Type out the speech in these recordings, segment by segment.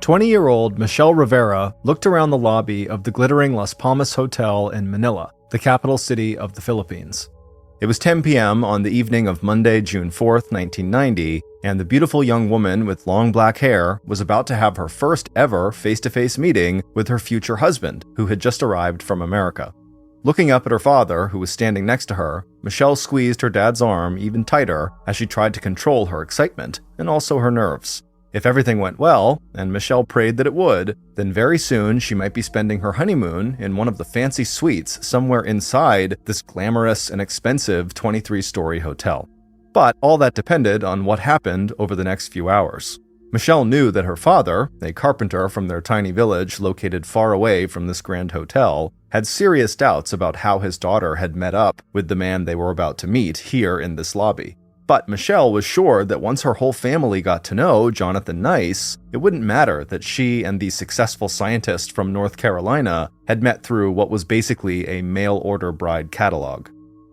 20-year-old Michelle Rivera looked around the lobby of the glittering Las Palmas Hotel in Manila, the capital city of the Philippines. It was 10 p.m. on the evening of Monday, June 4th, 1990, and the beautiful young woman with long black hair was about to have her first ever face-to-face meeting with her future husband, who had just arrived from America. Looking up at her father, who was standing next to her, Michelle squeezed her dad's arm even tighter as she tried to control her excitement and also her nerves. If everything went well, and Michelle prayed that it would, then very soon she might be spending her honeymoon in one of the fancy suites somewhere inside this glamorous and expensive 23-story hotel. But all that depended on what happened over the next few hours. Michelle knew that her father, a carpenter from their tiny village located far away from this grand hotel, had serious doubts about how his daughter had met up with the man they were about to meet here in this lobby. But Michelle was sure that once her whole family got to know Jonathan Nice, it wouldn't matter that she and the successful scientist from North Carolina had met through what was basically a mail-order bride catalog.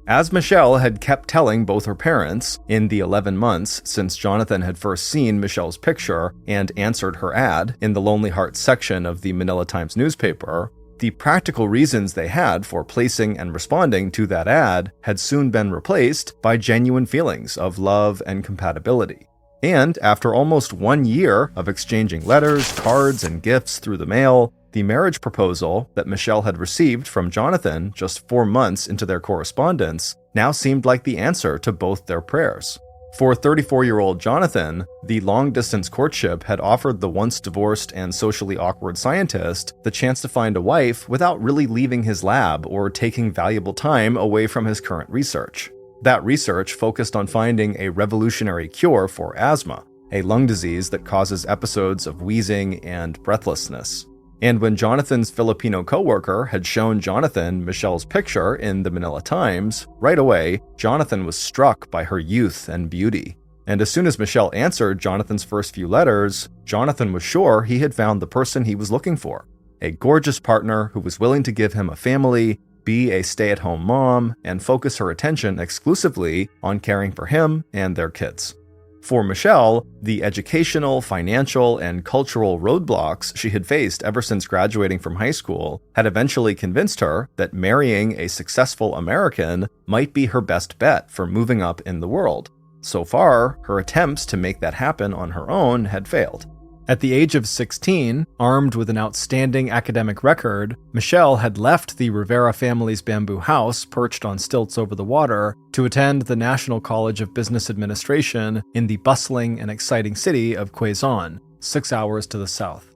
As Michelle had kept telling both her parents, in the 11 months since Jonathan had first seen Michelle's picture and answered her ad in the Lonely Hearts section of the Manila Times newspaper, the practical reasons they had for placing and responding to that ad had soon been replaced by genuine feelings of love and compatibility. And after almost 1 year of exchanging letters, cards, and gifts through the mail, the marriage proposal that Michelle had received from Jonathan just 4 months into their correspondence now seemed like the answer to both their prayers. For 34-year-old Jonathan, the long-distance courtship had offered the once-divorced and socially awkward scientist the chance to find a wife without really leaving his lab or taking valuable time away from his current research. That research focused on finding a revolutionary cure for asthma, a lung disease that causes episodes of wheezing and breathlessness. And when Jonathan's Filipino coworker had shown Jonathan Michelle's picture in the Manila Times, right away, Jonathan was struck by her youth and beauty. And as soon as Michelle answered Jonathan's first few letters, Jonathan was sure he had found the person he was looking for. A gorgeous partner who was willing to give him a family, be a stay-at-home mom, and focus her attention exclusively on caring for him and their kids. For Michelle, the educational, financial, and cultural roadblocks she had faced ever since graduating from high school had eventually convinced her that marrying a successful American might be her best bet for moving up in the world. So far, her attempts to make that happen on her own had failed. At the age of 16, armed with an outstanding academic record, Michelle had left the Rivera family's bamboo house perched on stilts over the water to attend the National College of Business Administration in the bustling and exciting city of Quezon, 6 hours to the south.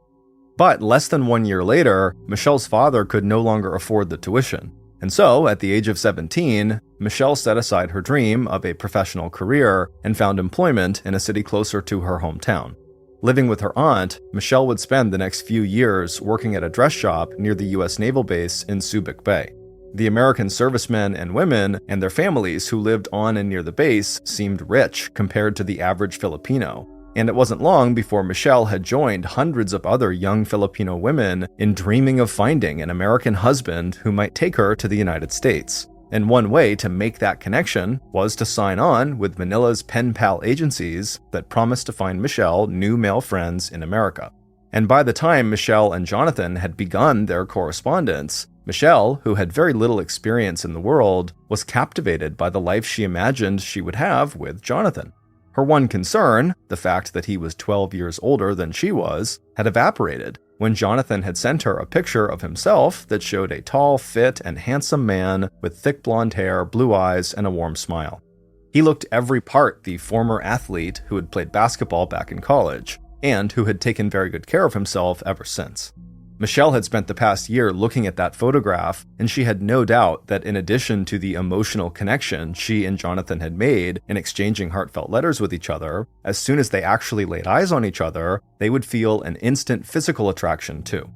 But less than 1 year later, Michelle's father could no longer afford the tuition. And so, at the age of 17, Michelle set aside her dream of a professional career and found employment in a city closer to her hometown. Living with her aunt, Michelle would spend the next few years working at a dress shop near the U.S. Naval Base in Subic Bay. The American servicemen and women and their families who lived on and near the base seemed rich compared to the average Filipino, and it wasn't long before Michelle had joined hundreds of other young Filipino women in dreaming of finding an American husband who might take her to the United States. And one way to make that connection was to sign on with Manila's pen pal agencies that promised to find Michelle new male friends in America. And by the time Michelle and Jonathan had begun their correspondence, Michelle, who had very little experience in the world, was captivated by the life she imagined she would have with Jonathan. Her one concern, the fact that he was 12 years older than she was, had evaporated when Jonathan had sent her a picture of himself that showed a tall, fit, and handsome man with thick blonde hair, blue eyes, and a warm smile. He looked every part the former athlete who had played basketball back in college, and who had taken very good care of himself ever since. Michelle had spent the past year looking at that photograph, and she had no doubt that in addition to the emotional connection she and Jonathan had made in exchanging heartfelt letters with each other, as soon as they actually laid eyes on each other, they would feel an instant physical attraction too.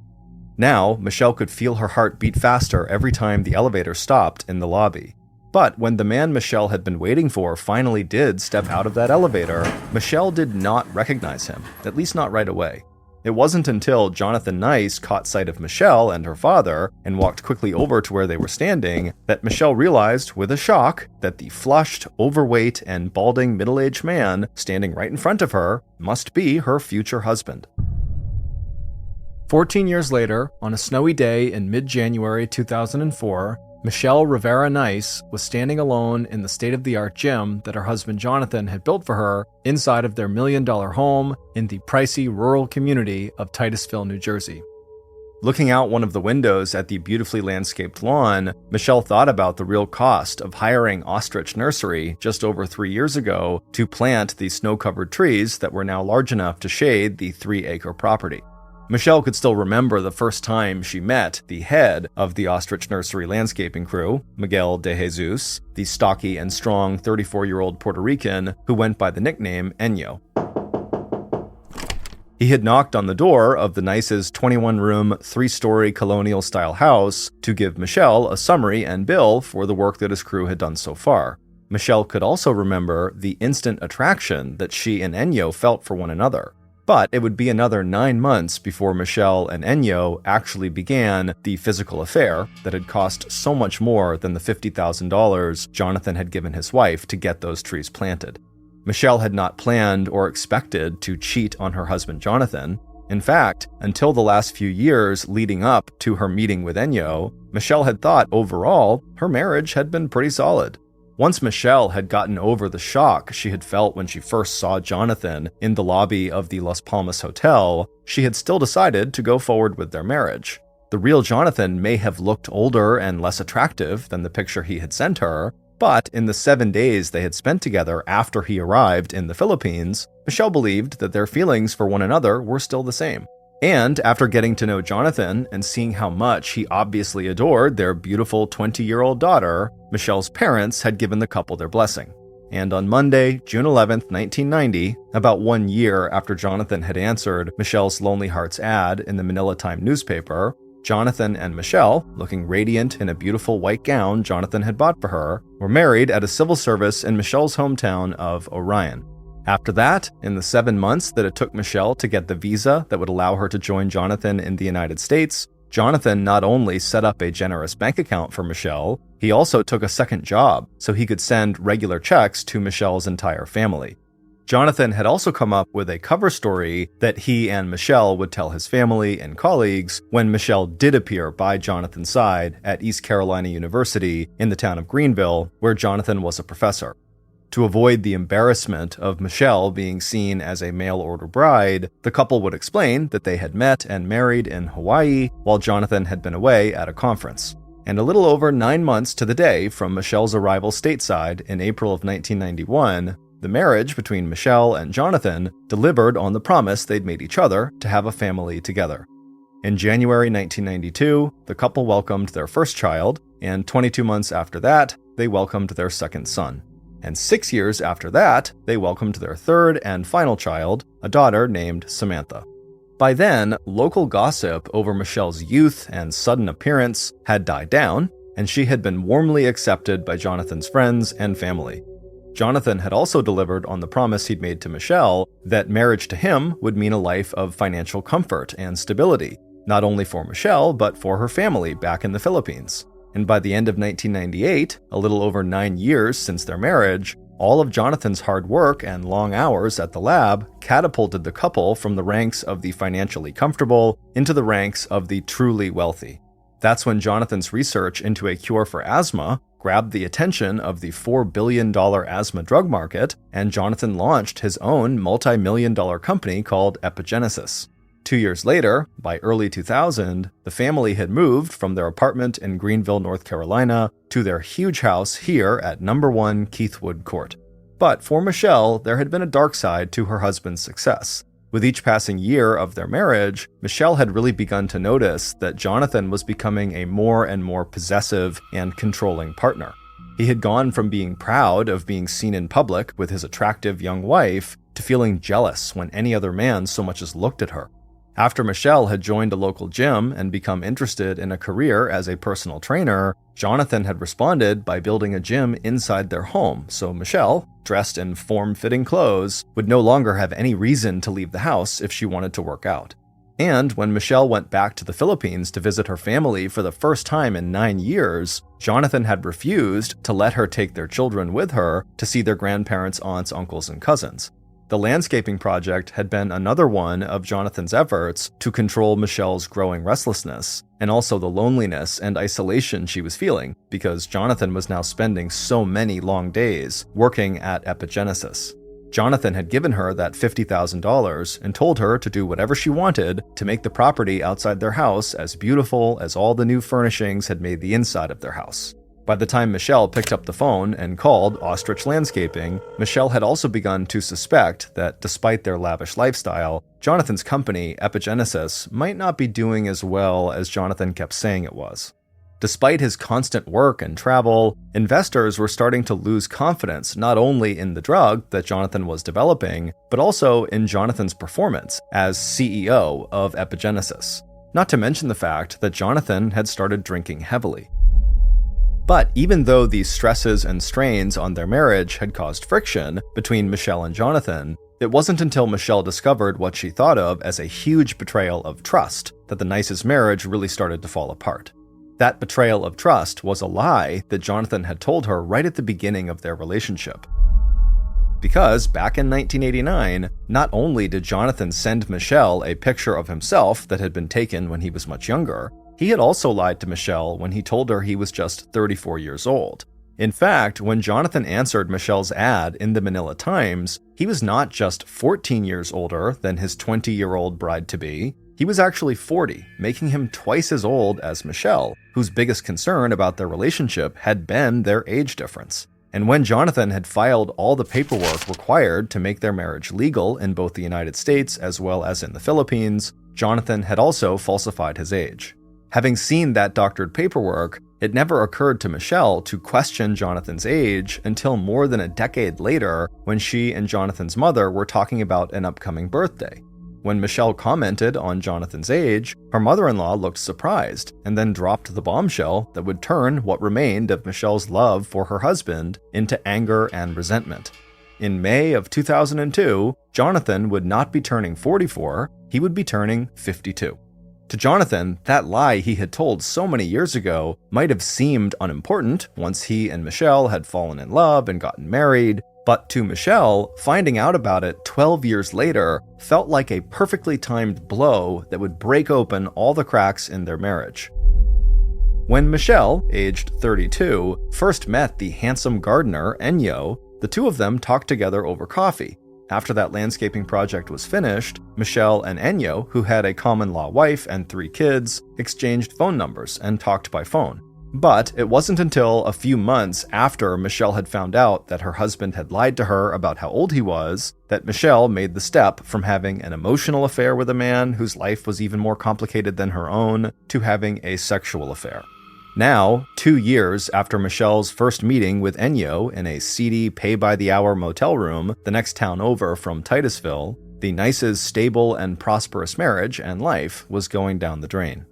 Now, Michelle could feel her heart beat faster every time the elevator stopped in the lobby. But when the man Michelle had been waiting for finally did step out of that elevator, Michelle did not recognize him, at least not right away. It wasn't until Jonathan Nice caught sight of Michelle and her father and walked quickly over to where they were standing that Michelle realized with a shock that the flushed, overweight, and balding middle-aged man standing right in front of her must be her future husband. 14 years later, on a snowy day in mid-January 2004, Michelle Rivera Nice was standing alone in the state-of-the-art gym that her husband Jonathan had built for her inside of their $1 million home in the pricey rural community of Titusville, New Jersey. Looking out one of the windows at the beautifully landscaped lawn, Michelle thought about the real cost of hiring Ostrich Nursery just over 3 years ago to plant the snow-covered trees that were now large enough to shade the 3-acre property. Michelle could still remember the first time she met the head of the Ostrich Nursery landscaping crew, Miguel de Jesus, the stocky and strong 34-year-old Puerto Rican who went by the nickname Enyo. He had knocked on the door of the Nice's 21-room, 3-story colonial-style house to give Michelle a summary and bill for the work that his crew had done so far. Michelle could also remember the instant attraction that she and Enyo felt for one another. But it would be another 9 months before Michelle and Enyo actually began the physical affair that had cost so much more than the $50,000 Jonathan had given his wife to get those trees planted. Michelle had not planned or expected to cheat on her husband Jonathan. In fact, until the last few years leading up to her meeting with Enyo, Michelle had thought overall her marriage had been pretty solid. Once Michelle had gotten over the shock she had felt when she first saw Jonathan in the lobby of the Las Palmas Hotel, she had still decided to go forward with their marriage. The real Jonathan may have looked older and less attractive than the picture he had sent her, but in the 7 days they had spent together after he arrived in the Philippines, Michelle believed that their feelings for one another were still the same. And after getting to know Jonathan and seeing how much he obviously adored their beautiful 20-year-old daughter, Michelle's parents had given the couple their blessing. And on Monday, June 11th, 1990, about 1 year after Jonathan had answered Michelle's Lonely Hearts ad in the Manila Times newspaper, Jonathan and Michelle, looking radiant in a beautiful white gown Jonathan had bought for her, were married at a civil service in Michelle's hometown of Orion. After that, in the 7 months that it took Michelle to get the visa that would allow her to join Jonathan in the United States, Jonathan not only set up a generous bank account for Michelle, he also took a second job so he could send regular checks to Michelle's entire family. Jonathan had also come up with a cover story that he and Michelle would tell his family and colleagues when Michelle did appear by Jonathan's side at East Carolina University in the town of Greenville, where Jonathan was a professor. To avoid the embarrassment of Michelle being seen as a mail-order bride, the couple would explain that they had met and married in Hawaii while Jonathan had been away at a conference. And a little over 9 months to the day from Michelle's arrival stateside in April of 1991, the marriage between Michelle and Jonathan delivered on the promise they'd made each other to have a family together. In January 1992, the couple welcomed their first child, and 22 months after that, they welcomed their second son. And 6 years after that, they welcomed their third and final child, a daughter named Samantha. By then, local gossip over Michelle's youth and sudden appearance had died down, and she had been warmly accepted by Jonathan's friends and family. Jonathan had also delivered on the promise he'd made to Michelle that marriage to him would mean a life of financial comfort and stability, not only for Michelle, but for her family back in the Philippines. And by the end of 1998, a little over 9 years since their marriage, all of Jonathan's hard work and long hours at the lab catapulted the couple from the ranks of the financially comfortable into the ranks of the truly wealthy. That's when Jonathan's research into a cure for asthma grabbed the attention of the $4 billion asthma drug market, and Jonathan launched his own multi-million-dollar company called Epigenesis. 2 years later, by early 2000, the family had moved from their apartment in Greenville, North Carolina, to their huge house here at No. 1 Keithwood Court. But for Michelle, there had been a dark side to her husband's success. With each passing year of their marriage, Michelle had really begun to notice that Jonathan was becoming a more and more possessive and controlling partner. He had gone from being proud of being seen in public with his attractive young wife to feeling jealous when any other man so much as looked at her. After Michelle had joined a local gym and become interested in a career as a personal trainer, Jonathan had responded by building a gym inside their home, so Michelle, dressed in form-fitting clothes, would no longer have any reason to leave the house if she wanted to work out. And when Michelle went back to the Philippines to visit her family for the first time in 9 years, Jonathan had refused to let her take their children with her to see their grandparents, aunts, uncles, and cousins. The landscaping project had been another one of Jonathan's efforts to control Michelle's growing restlessness, and also the loneliness and isolation she was feeling, because Jonathan was now spending so many long days working at Epigenesis. Jonathan had given her that $50,000 and told her to do whatever she wanted to make the property outside their house as beautiful as all the new furnishings had made the inside of their house. By the time Michelle picked up the phone and called Ostrich Landscaping, Michelle had also begun to suspect that despite their lavish lifestyle, Jonathan's company, Epigenesis, might not be doing as well as Jonathan kept saying it was. Despite his constant work and travel, investors were starting to lose confidence not only in the drug that Jonathan was developing, but also in Jonathan's performance as CEO of Epigenesis. Not to mention the fact that Jonathan had started drinking heavily. But even though these stresses and strains on their marriage had caused friction between Michelle and Jonathan, it wasn't until Michelle discovered what she thought of as a huge betrayal of trust that the nicest marriage really started to fall apart. That betrayal of trust was a lie that Jonathan had told her right at the beginning of their relationship. Because back in 1989, not only did Jonathan send Michelle a picture of himself that had been taken when he was much younger, he had also lied to Michelle when he told her he was just 34 years old. In fact, when Jonathan answered Michelle's ad in the Manila Times, he was not just 14 years older than his 20-year-old bride-to-be, he was actually 40, making him twice as old as Michelle, whose biggest concern about their relationship had been their age difference. And when Jonathan had filed all the paperwork required to make their marriage legal in both the United States as well as in the Philippines, Jonathan had also falsified his age. Having seen that doctored paperwork, it never occurred to Michelle to question Jonathan's age until more than a decade later when she and Jonathan's mother were talking about an upcoming birthday. When Michelle commented on Jonathan's age, her mother-in-law looked surprised and then dropped the bombshell that would turn what remained of Michelle's love for her husband into anger and resentment. In May of 2002, Jonathan would not be turning 44, he would be turning 52. To Jonathan, that lie he had told so many years ago might have seemed unimportant once he and Michelle had fallen in love and gotten married, but to Michelle, finding out about it 12 years later felt like a perfectly timed blow that would break open all the cracks in their marriage. When Michelle, aged 32, first met the handsome gardener, Enyo, the two of them talked together over coffee. After that landscaping project was finished, Michelle and Enyo, who had a common-law wife and 3 kids, exchanged phone numbers and talked by phone. But it wasn't until a few months after Michelle had found out that her husband had lied to her about how old he was that Michelle made the step from having an emotional affair with a man whose life was even more complicated than her own to having a sexual affair. Now, 2 years after Michelle's first meeting with Enyo in a seedy, pay-by-the-hour motel room the next town over from Titusville, the Nice's stable and prosperous marriage and life was going down the drain.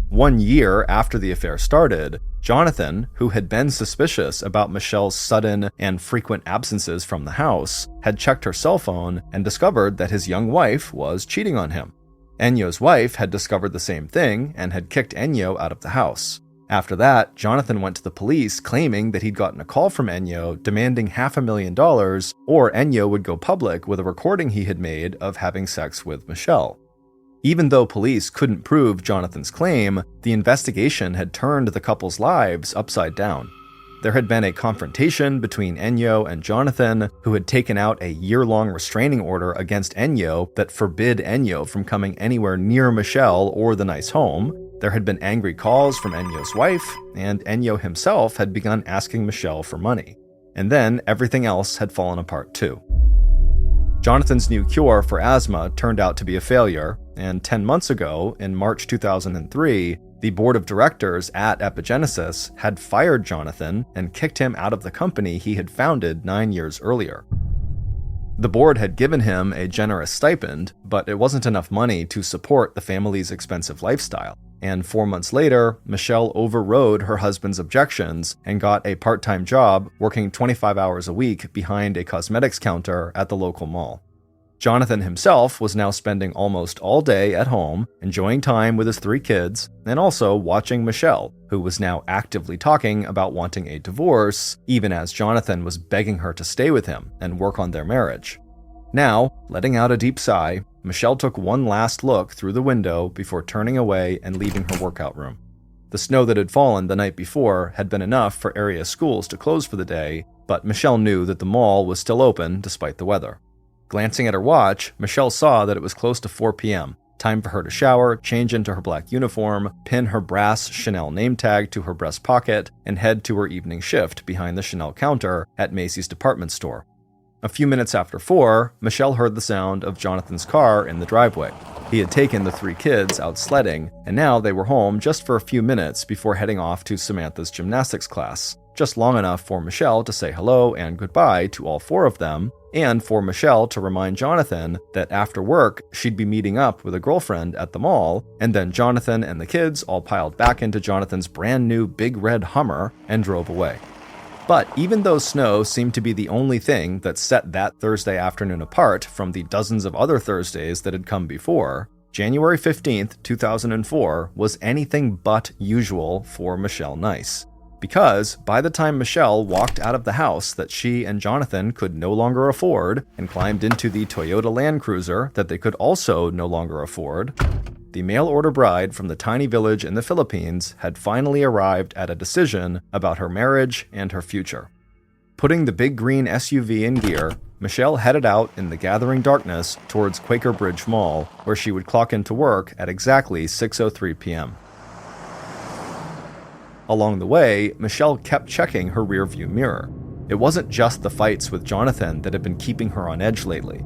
1 year after the affair started, Jonathan, who had been suspicious about Michelle's sudden and frequent absences from the house, had checked her cell phone and discovered that his young wife was cheating on him. Enyo's wife had discovered the same thing and had kicked Enyo out of the house. After that, Jonathan went to the police claiming that he'd gotten a call from Enyo demanding $500,000 or Enyo would go public with a recording he had made of having sex with Michelle. Even though police couldn't prove Jonathan's claim, the investigation had turned the couple's lives upside down. There had been a confrontation between Enyo and Jonathan, who had taken out a year-long restraining order against Enyo that forbid Enyo from coming anywhere near Michelle or the nice home. There had been angry calls from Enyo's wife, and Enyo himself had begun asking Michelle for money. And then everything else had fallen apart too. Jonathan's new cure for asthma turned out to be a failure, and 10 months ago, in March 2003, the board of directors at Epigenesis had fired Jonathan and kicked him out of the company he had founded 9 years earlier. The board had given him a generous stipend, but it wasn't enough money to support the family's expensive lifestyle. And 4 months later, Michelle overrode her husband's objections and got a part-time job working 25 hours a week behind a cosmetics counter at the local mall. Jonathan himself was now spending almost all day at home, enjoying time with his 3 kids, and also watching Michelle, who was now actively talking about wanting a divorce, even as Jonathan was begging her to stay with him and work on their marriage. Now, letting out a deep sigh, Michelle took one last look through the window before turning away and leaving her workout room. The snow that had fallen the night before had been enough for area schools to close for the day, but Michelle knew that the mall was still open despite the weather. Glancing at her watch, Michelle saw that it was close to 4 p.m., time for her to shower, change into her black uniform, pin her brass Chanel name tag to her breast pocket, and head to her evening shift behind the Chanel counter at Macy's department store. A few minutes after 4, Michelle heard the sound of Jonathan's car in the driveway. He had taken the 3 kids out sledding, and now they were home just for a few minutes before heading off to Samantha's gymnastics class, just long enough for Michelle to say hello and goodbye to all 4 of them, and for Michelle to remind Jonathan that after work, she'd be meeting up with a girlfriend at the mall, and then Jonathan and the kids all piled back into Jonathan's brand new big red Hummer and drove away. But even though snow seemed to be the only thing that set that Thursday afternoon apart from the dozens of other Thursdays that had come before, January 15th, 2004 was anything but usual for Michelle Nice. Because by the time Michelle walked out of the house that she and Jonathan could no longer afford and climbed into the Toyota Land Cruiser that they could also no longer afford, the mail-order bride from the tiny village in the Philippines had finally arrived at a decision about her marriage and her future. Putting the big green SUV in gear, Michelle headed out in the gathering darkness towards Quaker Bridge Mall, where she would clock into work at exactly 6:03 p.m. Along the way, Michelle kept checking her rearview mirror. It wasn't just the fights with Jonathan that had been keeping her on edge lately.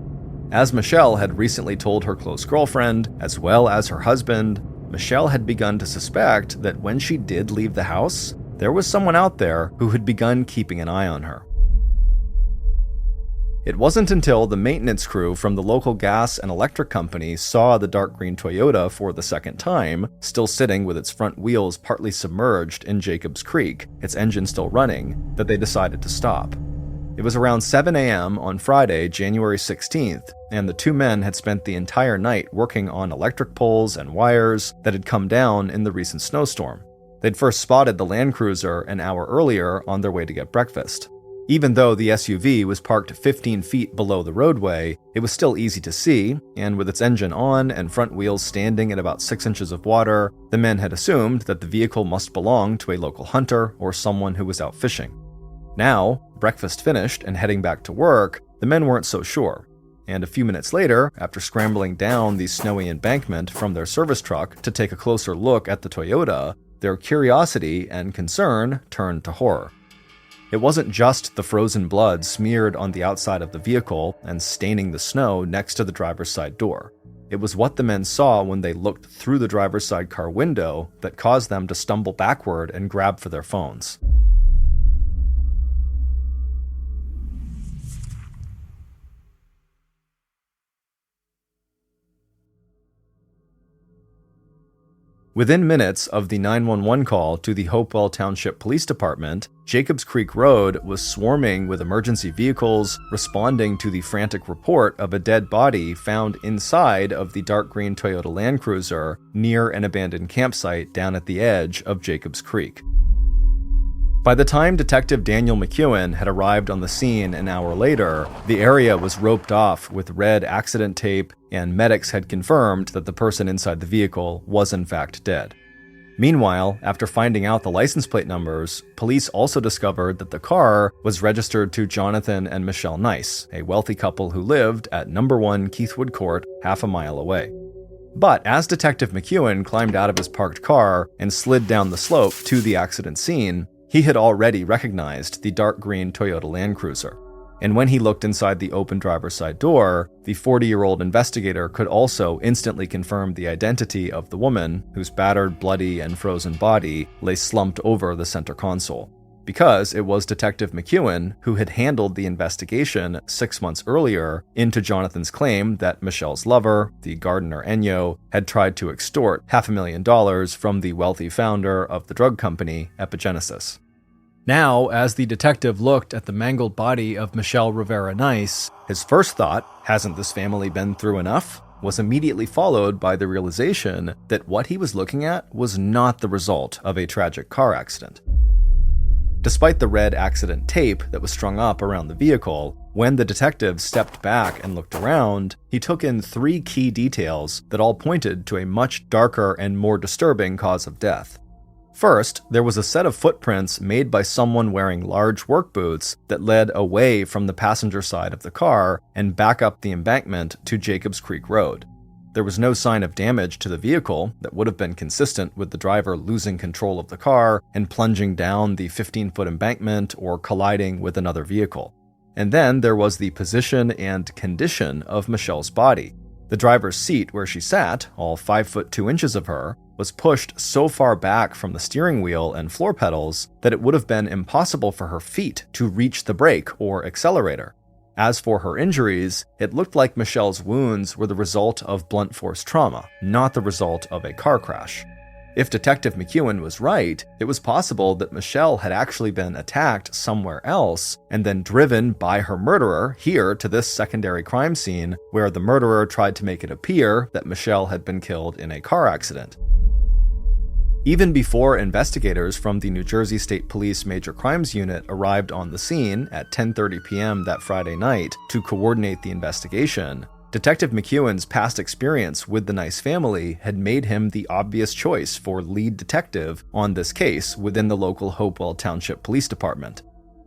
As Michelle had recently told her close girlfriend, as well as her husband, Michelle had begun to suspect that when she did leave the house, there was someone out there who had begun keeping an eye on her. It wasn't until the maintenance crew from the local gas and electric company saw the dark green Toyota for the second time, still sitting with its front wheels partly submerged in Jacobs Creek, its engine still running, that they decided to stop. It was around 7 a.m. on Friday, January 16th, and the 2 men had spent the entire night working on electric poles and wires that had come down in the recent snowstorm. They'd first spotted the Land Cruiser an hour earlier on their way to get breakfast. Even though the SUV was parked 15 feet below the roadway, it was still easy to see, and with its engine on and front wheels standing at about 6 inches of water, the men had assumed that the vehicle must belong to a local hunter or someone who was out fishing. Now, breakfast finished and heading back to work, the men weren't so sure. And a few minutes later, after scrambling down the snowy embankment from their service truck to take a closer look at the Toyota, their curiosity and concern turned to horror. It wasn't just the frozen blood smeared on the outside of the vehicle and staining the snow next to the driver's side door. It was what the men saw when they looked through the driver's side car window that caused them to stumble backward and grab for their phones. Within minutes of the 911 call to the Hopewell Township Police Department, Jacobs Creek Road was swarming with emergency vehicles responding to the frantic report of a dead body found inside of the dark green Toyota Land Cruiser near an abandoned campsite down at the edge of Jacobs Creek. By the time Detective Daniel McEwen had arrived on the scene an hour later, the area was roped off with red accident tape, and medics had confirmed that the person inside the vehicle was in fact dead. Meanwhile, after finding out the license plate numbers, police also discovered that the car was registered to Jonathan and Michelle Nice, a wealthy couple who lived at No. 1 Keithwood Court, half a mile away. But as Detective McEwen climbed out of his parked car and slid down the slope to the accident scene, he had already recognized the dark green Toyota Land Cruiser. And when he looked inside the open driver's side door, the 40-year-old investigator could also instantly confirm the identity of the woman whose battered, bloody, and frozen body lay slumped over the center console. Because it was Detective McEwen who had handled the investigation 6 months earlier into Jonathan's claim that Michelle's lover, the gardener Enyo, had tried to extort $500,000 from the wealthy founder of the drug company Epigenesis. Now, as the detective looked at the mangled body of Michelle Rivera Nice, his first thought, hasn't this family been through enough?, was immediately followed by the realization that what he was looking at was not the result of a tragic car accident. Despite the red accident tape that was strung up around the vehicle, When the detective stepped back and looked around, he took in 3 key details that all pointed to a much darker and more disturbing cause of death. First, there was a set of footprints made by someone wearing large work boots that led away from the passenger side of the car and back up the embankment to Jacobs Creek Road. There was no sign of damage to the vehicle that would have been consistent with the driver losing control of the car and plunging down the 15-foot embankment or colliding with another vehicle. And then there was the position and condition of Michelle's body. The driver's seat where she sat, all 5 foot 2 inches of her, was pushed so far back from the steering wheel and floor pedals that it would have been impossible for her feet to reach the brake or accelerator. As for her injuries, it looked like Michelle's wounds were the result of blunt force trauma, not the result of a car crash. If Detective McEwen was right, it was possible that Michelle had actually been attacked somewhere else and then driven by her murderer here to this secondary crime scene where the murderer tried to make it appear that Michelle had been killed in a car accident. Even before investigators from the New Jersey State Police Major Crimes Unit arrived on the scene at 10:30 p.m. that Friday night to coordinate the investigation, Detective McEwen's past experience with the Nice family had made him the obvious choice for lead detective on this case within the local Hopewell Township Police Department.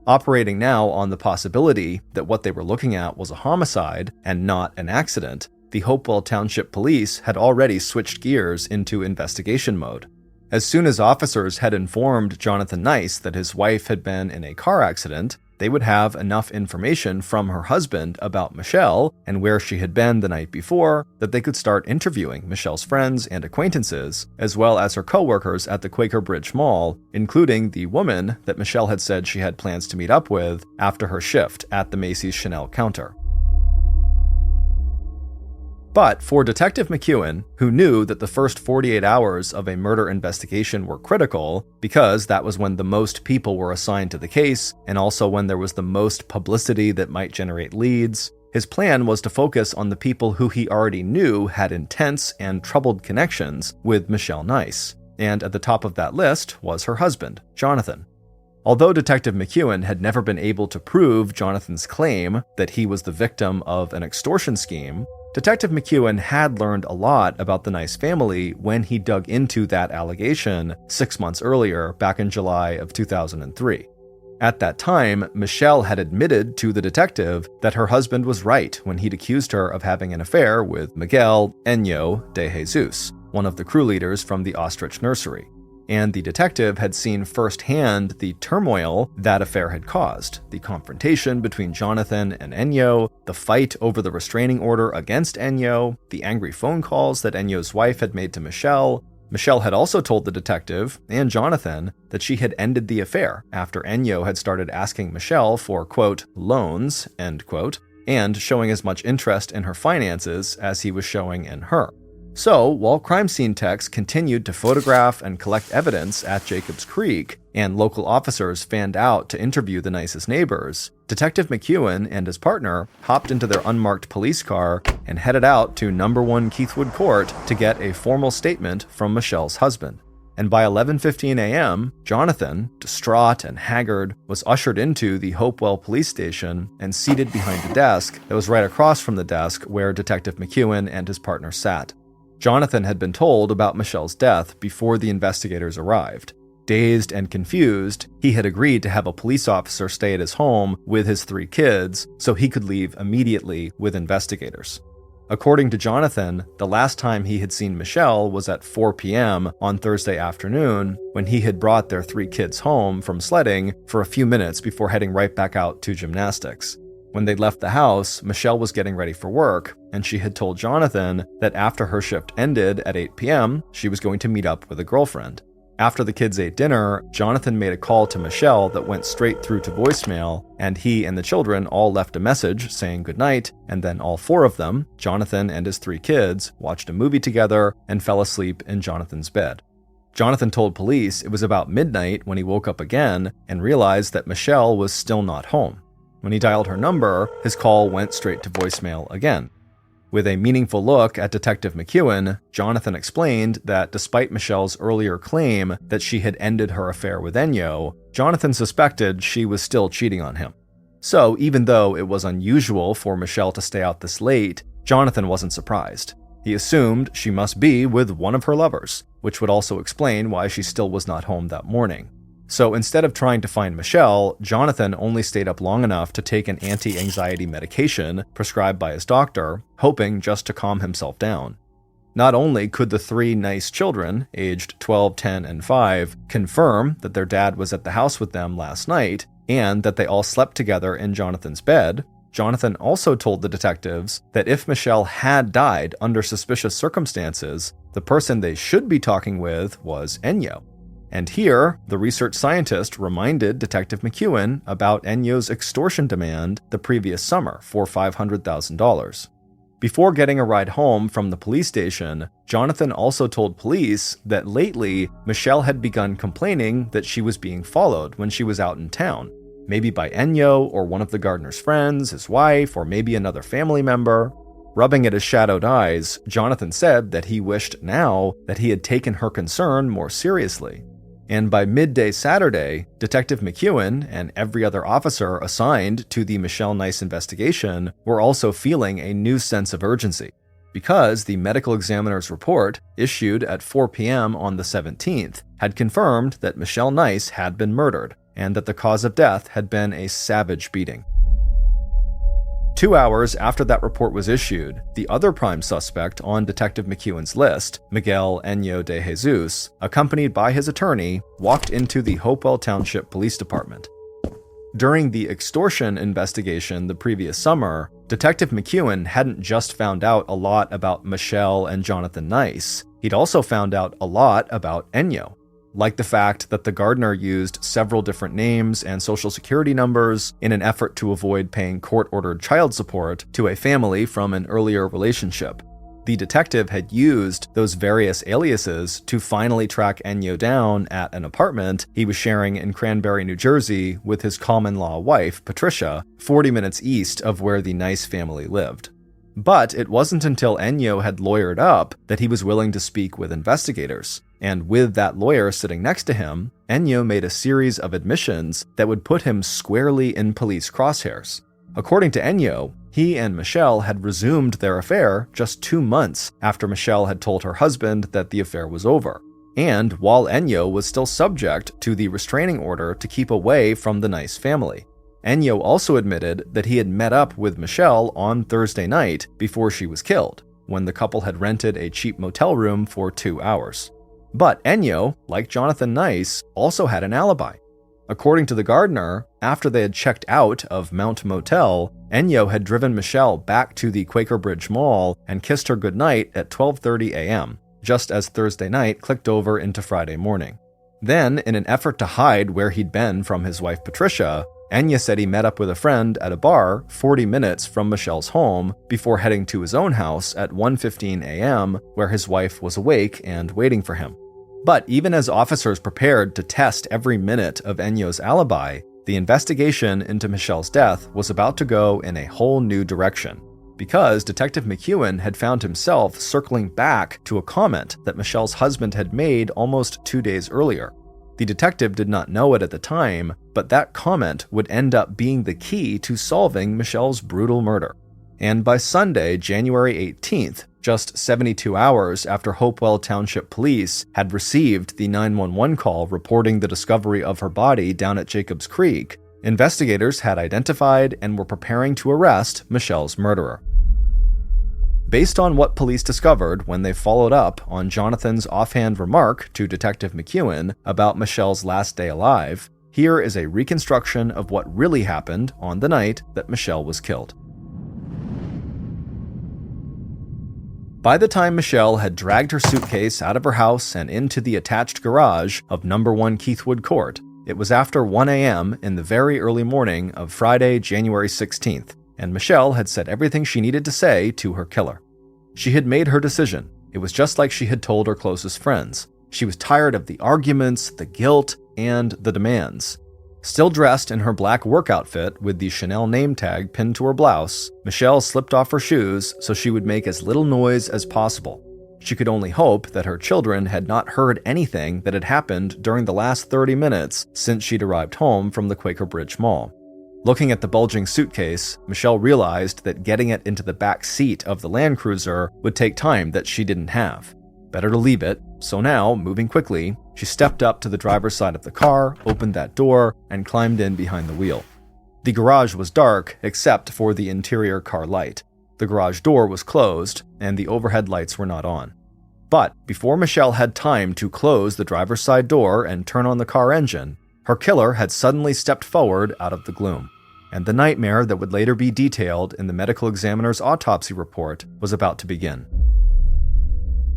Operating now on the possibility that what they were looking at was a homicide and not an accident, the Hopewell Township Police had already switched gears into investigation mode. As soon as officers had informed Jonathan Nice that his wife had been in a car accident, they would have enough information from her husband about Michelle and where she had been the night before that they could start interviewing Michelle's friends and acquaintances, as well as her co-workers at the Quaker Bridge Mall, including the woman that Michelle had said she had plans to meet up with after her shift at the Macy's Chanel counter. But for Detective McEwen, who knew that the first 48 hours of a murder investigation were critical because that was when the most people were assigned to the case and also when there was the most publicity that might generate leads, his plan was to focus on the people who he already knew had intense and troubled connections with Michelle Nice. And at the top of that list was her husband, Jonathan. Although Detective McEwen had never been able to prove Jonathan's claim that he was the victim of an extortion scheme, Detective McEwen had learned a lot about the Nice family when he dug into that allegation 6 months earlier, back in July of 2003. At that time, Michelle had admitted to the detective that her husband was right when he'd accused her of having an affair with Miguel Enyo de Jesus, one of the crew leaders from the Ostrich Nursery. And the detective had seen firsthand the turmoil that affair had caused, the confrontation between Jonathan and Enyo, the fight over the restraining order against Enyo, the angry phone calls that Enyo's wife had made to Michelle. Michelle had also told the detective and Jonathan that she had ended the affair after Enyo had started asking Michelle for, quote, loans, end quote, and showing as much interest in her finances as he was showing in her. So, while crime scene techs continued to photograph and collect evidence at Jacobs Creek, and local officers fanned out to interview the Nice's neighbors, Detective McEwen and his partner hopped into their unmarked police car and headed out to No. 1 Keithwood Court to get a formal statement from Michelle's husband. And by 11:15 a.m., Jonathan, distraught and haggard, was ushered into the Hopewell police station and seated behind the desk that was right across from the desk where Detective McEwen and his partner sat. Jonathan had been told about Michelle's death before the investigators arrived. Dazed and confused, he had agreed to have a police officer stay at his home with his 3 kids so he could leave immediately with investigators. According to Jonathan, the last time he had seen Michelle was at 4 p.m. on Thursday afternoon when he had brought their 3 kids home from sledding for a few minutes before heading right back out to gymnastics. When they left the house, Michelle was getting ready for work, and she had told Jonathan that after her shift ended at 8 p.m., she was going to meet up with a girlfriend. After the kids ate dinner, Jonathan made a call to Michelle that went straight through to voicemail, and he and the children all left a message saying goodnight, and then all 4 of them, Jonathan and his 3 kids, watched a movie together and fell asleep in Jonathan's bed. Jonathan told police it was about midnight when he woke up again and realized that Michelle was still not home. When he dialed her number, his call went straight to voicemail again. With a meaningful look at Detective McEwen, Jonathan explained that despite Michelle's earlier claim that she had ended her affair with Enyo, Jonathan suspected she was still cheating on him. So even though it was unusual for Michelle to stay out this late, Jonathan wasn't surprised. He assumed she must be with one of her lovers, which would also explain why she still was not home that morning. So instead of trying to find Michelle, Jonathan only stayed up long enough to take an anti-anxiety medication prescribed by his doctor, hoping just to calm himself down. Not only could the three nice children, aged 12, 10, and 5, confirm that their dad was at the house with them last night, and that they all slept together in Jonathan's bed, Jonathan also told the detectives that if Michelle had died under suspicious circumstances, the person they should be talking with was Enyo. And here, the research scientist reminded Detective McEwen about Enyo's extortion demand the previous summer for $500,000. Before getting a ride home from the police station, Jonathan also told police that lately, Michelle had begun complaining that she was being followed when she was out in town, maybe by Enyo or one of the gardener's friends, his wife, or maybe another family member. Rubbing at his shadowed eyes, Jonathan said that he wished now that he had taken her concern more seriously. And by midday Saturday, Detective McEwen and every other officer assigned to the Michelle Nice investigation were also feeling a new sense of urgency, because the medical examiner's report, issued at 4 p.m. on the 17th, had confirmed that Michelle Nice had been murdered, and that the cause of death had been a savage beating. 2 hours after that report was issued, the other prime suspect on Detective McEwen's list, Miguel Enyo de Jesus, accompanied by his attorney, walked into the Hopewell Township Police Department. During the extortion investigation the previous summer, Detective McEwen hadn't just found out a lot about Michelle and Jonathan Nice, he'd also found out a lot about Enyo. Like the fact that the gardener used several different names and social security numbers in an effort to avoid paying court-ordered child support to a family from an earlier relationship. The detective had used those various aliases to finally track Enyo down at an apartment he was sharing in Cranberry, New Jersey with his common-law wife, Patricia, 40 minutes east of where the Nice family lived. But it wasn't until Enyo had lawyered up that he was willing to speak with investigators. And with that lawyer sitting next to him, Enyo made a series of admissions that would put him squarely in police crosshairs. According to Enyo, he and Michelle had resumed their affair just 2 months after Michelle had told her husband that the affair was over, and while Enyo was still subject to the restraining order to keep away from the Nice family. Enyo also admitted that he had met up with Michelle on Thursday night before she was killed, when the couple had rented a cheap motel room for 2 hours. But Enyo, like Jonathan Nice, also had an alibi. According to the gardener, after they had checked out of Mount Motel, Enyo had driven Michelle back to the Quaker Bridge Mall and kissed her goodnight at 12:30 a.m., just as Thursday night clicked over into Friday morning. Then, in an effort to hide where he'd been from his wife Patricia, Enyo said he met up with a friend at a bar 40 minutes from Michelle's home before heading to his own house at 1:15 a.m., where his wife was awake and waiting for him. But even as officers prepared to test every minute of Enyo's alibi, the investigation into Michelle's death was about to go in a whole new direction, because Detective McEwen had found himself circling back to a comment that Michelle's husband had made almost 2 days earlier. The detective did not know it at the time, but that comment would end up being the key to solving Michelle's brutal murder. And by Sunday, January 18th, just 72 hours after Hopewell Township Police had received the 911 call reporting the discovery of her body down at Jacobs Creek, investigators had identified and were preparing to arrest Michelle's murderer. Based on what police discovered when they followed up on Jonathan's offhand remark to Detective McEwen about Michelle's last day alive, here is a reconstruction of what really happened on the night that Michelle was killed. By the time Michelle had dragged her suitcase out of her house and into the attached garage of No. 1 Keithwood Court, it was after 1 a.m. in the very early morning of Friday, January 16th, and Michelle had said everything she needed to say to her killer. She had made her decision. It was just like she had told her closest friends. She was tired of the arguments, the guilt, and the demands. Still dressed in her black work outfit with the Chanel name tag pinned to her blouse, Michelle slipped off her shoes so she would make as little noise as possible. She could only hope that her children had not heard anything that had happened during the last 30 minutes since she'd arrived home from the Quaker Bridge Mall. Looking at the bulging suitcase, Michelle realized that getting it into the back seat of the Land Cruiser would take time that she didn't have. Better to leave it, so now, moving quickly, she stepped up to the driver's side of the car, opened that door, and climbed in behind the wheel. The garage was dark, except for the interior car light. The garage door was closed, and the overhead lights were not on. But before Michelle had time to close the driver's side door and turn on the car engine, her killer had suddenly stepped forward out of the gloom. And the nightmare that would later be detailed in the medical examiner's autopsy report was about to begin.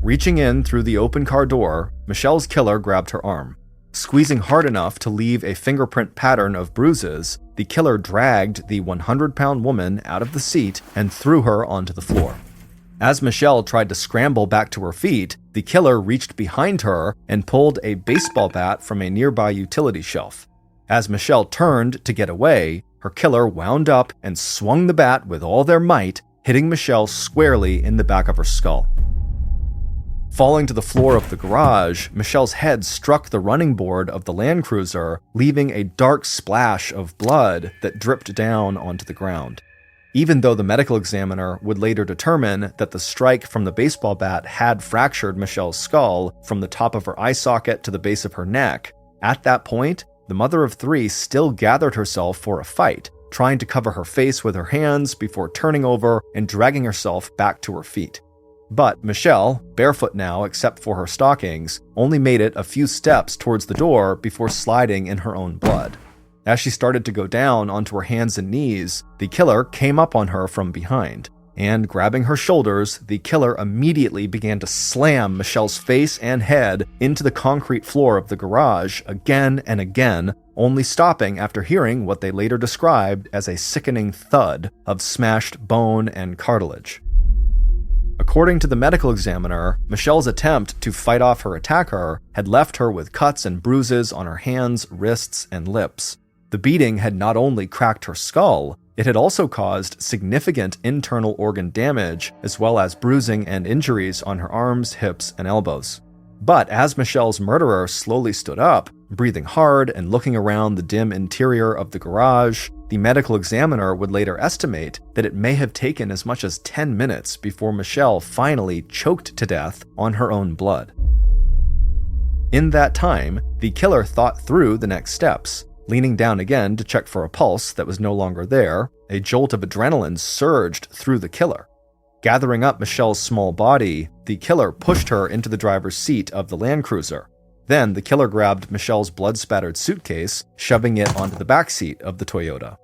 Reaching in through the open car door, Michelle's killer grabbed her arm. Squeezing hard enough to leave a fingerprint pattern of bruises, the killer dragged the 100-pound woman out of the seat and threw her onto the floor. As Michelle tried to scramble back to her feet, the killer reached behind her and pulled a baseball bat from a nearby utility shelf. As Michelle turned to get away, her killer wound up and swung the bat with all their might, hitting Michelle squarely in the back of her skull. Falling to the floor of the garage, Michelle's head struck the running board of the Land Cruiser, leaving a dark splash of blood that dripped down onto the ground. Even though the medical examiner would later determine that the strike from the baseball bat had fractured Michelle's skull from the top of her eye socket to the base of her neck, at that point, the mother of three still gathered herself for a fight, trying to cover her face with her hands before turning over and dragging herself back to her feet. But Michelle, barefoot now except for her stockings, only made it a few steps towards the door before sliding in her own blood. As she started to go down onto her hands and knees, the killer came up on her from behind, and grabbing her shoulders, the killer immediately began to slam Michelle's face and head into the concrete floor of the garage again and again, only stopping after hearing what they later described as a sickening thud of smashed bone and cartilage. According to the medical examiner, Michelle's attempt to fight off her attacker had left her with cuts and bruises on her hands, wrists, and lips. The beating had not only cracked her skull, it had also caused significant internal organ damage, as well as bruising and injuries on her arms, hips, and elbows. But as Michelle's murderer slowly stood up, breathing hard and looking around the dim interior of the garage, the medical examiner would later estimate that it may have taken as much as 10 minutes before Michelle finally choked to death on her own blood. In that time, the killer thought through the next steps. Leaning down again to check for a pulse that was no longer there, a jolt of adrenaline surged through the killer. Gathering up Michelle's small body, the killer pushed her into the driver's seat of the Land Cruiser. Then the killer grabbed Michelle's blood-spattered suitcase, shoving it onto the back seat of the Toyota.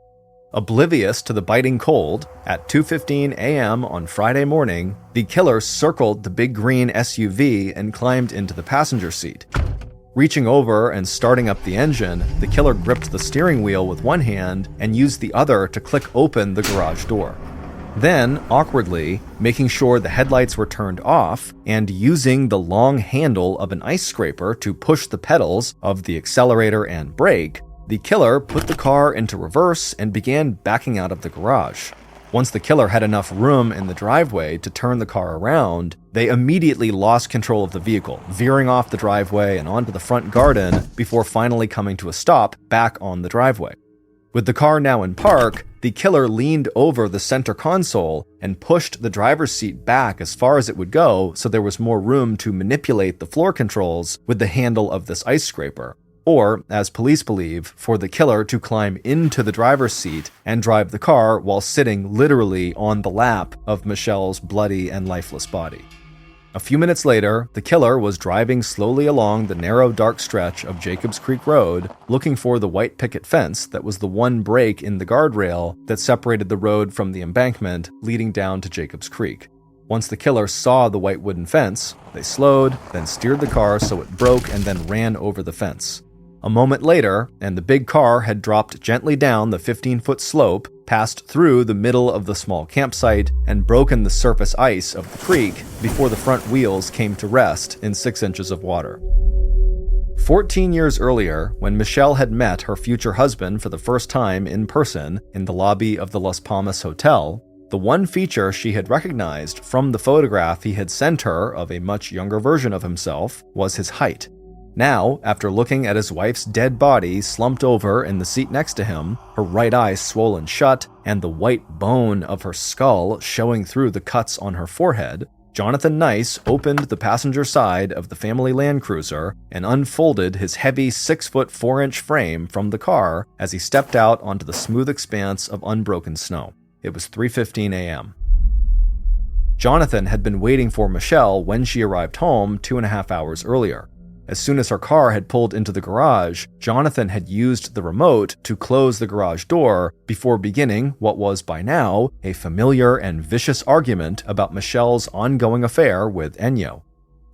Oblivious to the biting cold, at 2:15 a.m. on Friday morning, the killer circled the big green SUV and climbed into the passenger seat. Reaching over and starting up the engine, the killer gripped the steering wheel with one hand and used the other to click open the garage door. Then, awkwardly, making sure the headlights were turned off and using the long handle of an ice scraper to push the pedals of the accelerator and brake, the killer put the car into reverse and began backing out of the garage. Once the killer had enough room in the driveway to turn the car around, they immediately lost control of the vehicle, veering off the driveway and onto the front garden before finally coming to a stop back on the driveway. With the car now in park, the killer leaned over the center console and pushed the driver's seat back as far as it would go so there was more room to manipulate the floor controls with the handle of this ice scraper. Or, as police believe, for the killer to climb into the driver's seat and drive the car while sitting literally on the lap of Michelle's bloody and lifeless body. A few minutes later, the killer was driving slowly along the narrow, dark stretch of Jacobs Creek Road, looking for the white picket fence that was the one break in the guardrail that separated the road from the embankment leading down to Jacobs Creek. Once the killer saw the white wooden fence, they slowed, then steered the car so it broke and then ran over the fence. A moment later, and the big car had dropped gently down the 15-foot slope, passed through the middle of the small campsite, and broken the surface ice of the creek before the front wheels came to rest in 6 inches of water. 14 years earlier, when Michelle had met her future husband for the first time in person in the lobby of the Las Palmas Hotel, the one feature she had recognized from the photograph he had sent her of a much younger version of himself was his height. Now, after looking at his wife's dead body slumped over in the seat next to him, her right eye swollen shut, and the white bone of her skull showing through the cuts on her forehead, Jonathan Nice opened the passenger side of the family Land Cruiser and unfolded his heavy 6-foot 4-inch frame from the car as he stepped out onto the smooth expanse of unbroken snow. It was 3:15 a.m. Jonathan had been waiting for Michelle when she arrived home 2.5 hours earlier. As soon as her car had pulled into the garage, Jonathan had used the remote to close the garage door before beginning what was by now a familiar and vicious argument about Michelle's ongoing affair with Ennio.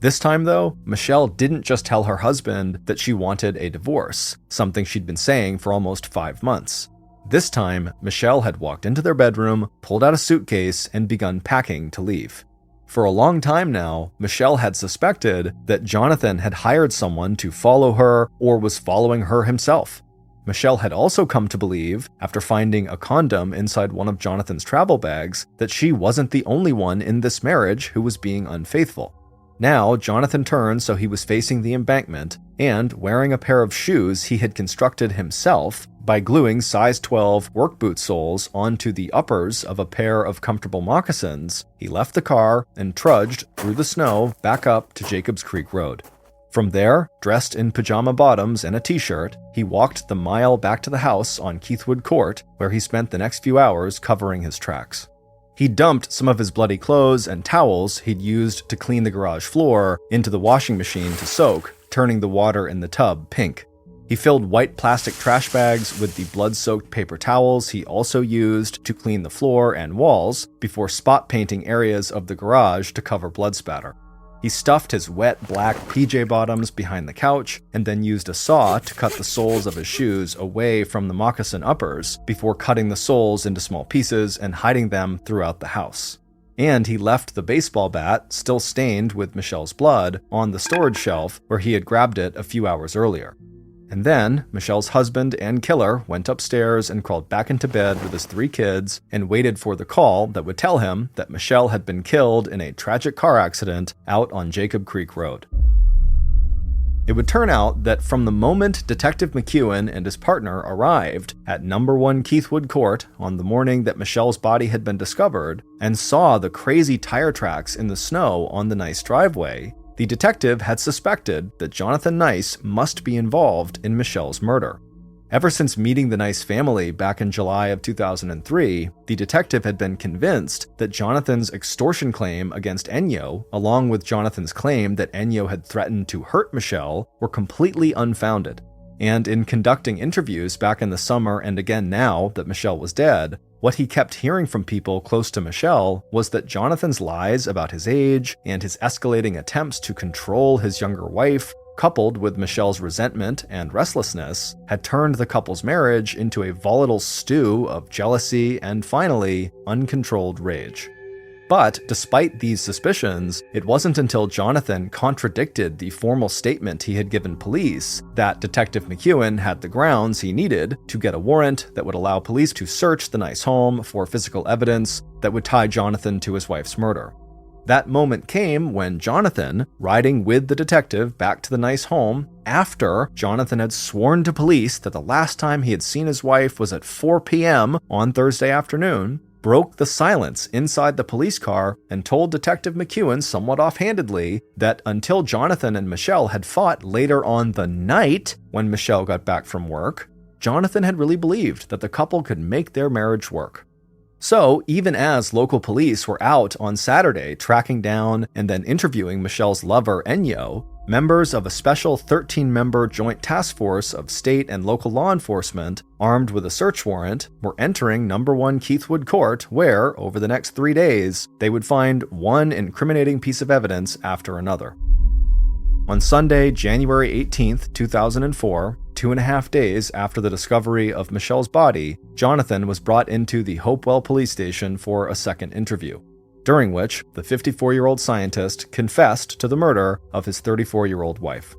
This time, though, Michelle didn't just tell her husband that she wanted a divorce, something she'd been saying for almost 5 months. This time, Michelle had walked into their bedroom, pulled out a suitcase, and begun packing to leave. For a long time now, Michelle had suspected that Jonathan had hired someone to follow her or was following her himself. Michelle had also come to believe, after finding a condom inside one of Jonathan's travel bags, that she wasn't the only one in this marriage who was being unfaithful. Now, Jonathan turned so he was facing the embankment and wearing a pair of shoes he had constructed himself by gluing size 12 work boot soles onto the uppers of a pair of comfortable moccasins. He left the car and trudged through the snow back up to Jacobs Creek Road. From there, dressed in pajama bottoms and a t-shirt, he walked the mile back to the house on Keithwood Court, where he spent the next few hours covering his tracks. He dumped some of his bloody clothes and towels he'd used to clean the garage floor into the washing machine to soak, turning the water in the tub pink. He filled white plastic trash bags with the blood-soaked paper towels he also used to clean the floor and walls before spot painting areas of the garage to cover blood spatter. He stuffed his wet black PJ bottoms behind the couch and then used a saw to cut the soles of his shoes away from the moccasin uppers before cutting the soles into small pieces and hiding them throughout the house. And he left the baseball bat, still stained with Michelle's blood, on the storage shelf where he had grabbed it a few hours earlier. And then, Michelle's husband and killer went upstairs and crawled back into bed with his 3 kids and waited for the call that would tell him that Michelle had been killed in a tragic car accident out on Jacob Creek Road. It would turn out that from the moment Detective McEwen and his partner arrived at No. 1 Keithwood Court on the morning that Michelle's body had been discovered and saw the crazy tire tracks in the snow on the Nice driveway, the detective had suspected that Jonathan Nice must be involved in Michelle's murder. Ever since meeting the Nice family back in July of 2003, the detective had been convinced that Jonathan's extortion claim against Ennio, along with Jonathan's claim that Ennio had threatened to hurt Michelle, were completely unfounded. And in conducting interviews back in the summer and again now that Michelle was dead, what he kept hearing from people close to Michelle was that Jonathan's lies about his age and his escalating attempts to control his younger wife, coupled with Michelle's resentment and restlessness, had turned the couple's marriage into a volatile stew of jealousy and, finally, uncontrolled rage. But despite these suspicions, it wasn't until Jonathan contradicted the formal statement he had given police that Detective McEwen had the grounds he needed to get a warrant that would allow police to search the Nice home for physical evidence that would tie Jonathan to his wife's murder. That moment came when Jonathan, riding with the detective back to the Nice home after Jonathan had sworn to police that the last time he had seen his wife was at 4 p.m. on Thursday afternoon, broke the silence inside the police car and told Detective McEwen somewhat offhandedly that until Jonathan and Michelle had fought later on the night when Michelle got back from work, Jonathan had really believed that the couple could make their marriage work. So, even as local police were out on Saturday tracking down and then interviewing Michelle's lover, Ennio, members of a special 13-member joint task force of state and local law enforcement, armed with a search warrant, were entering No. 1 Keithwood Court, where, over the next 3 days, they would find one incriminating piece of evidence after another. On Sunday, January 18, 2004, 2.5 days after the discovery of Michelle's body, Jonathan was brought into the Hopewell police station for a second interview, during which the 54-year-old scientist confessed to the murder of his 34-year-old wife.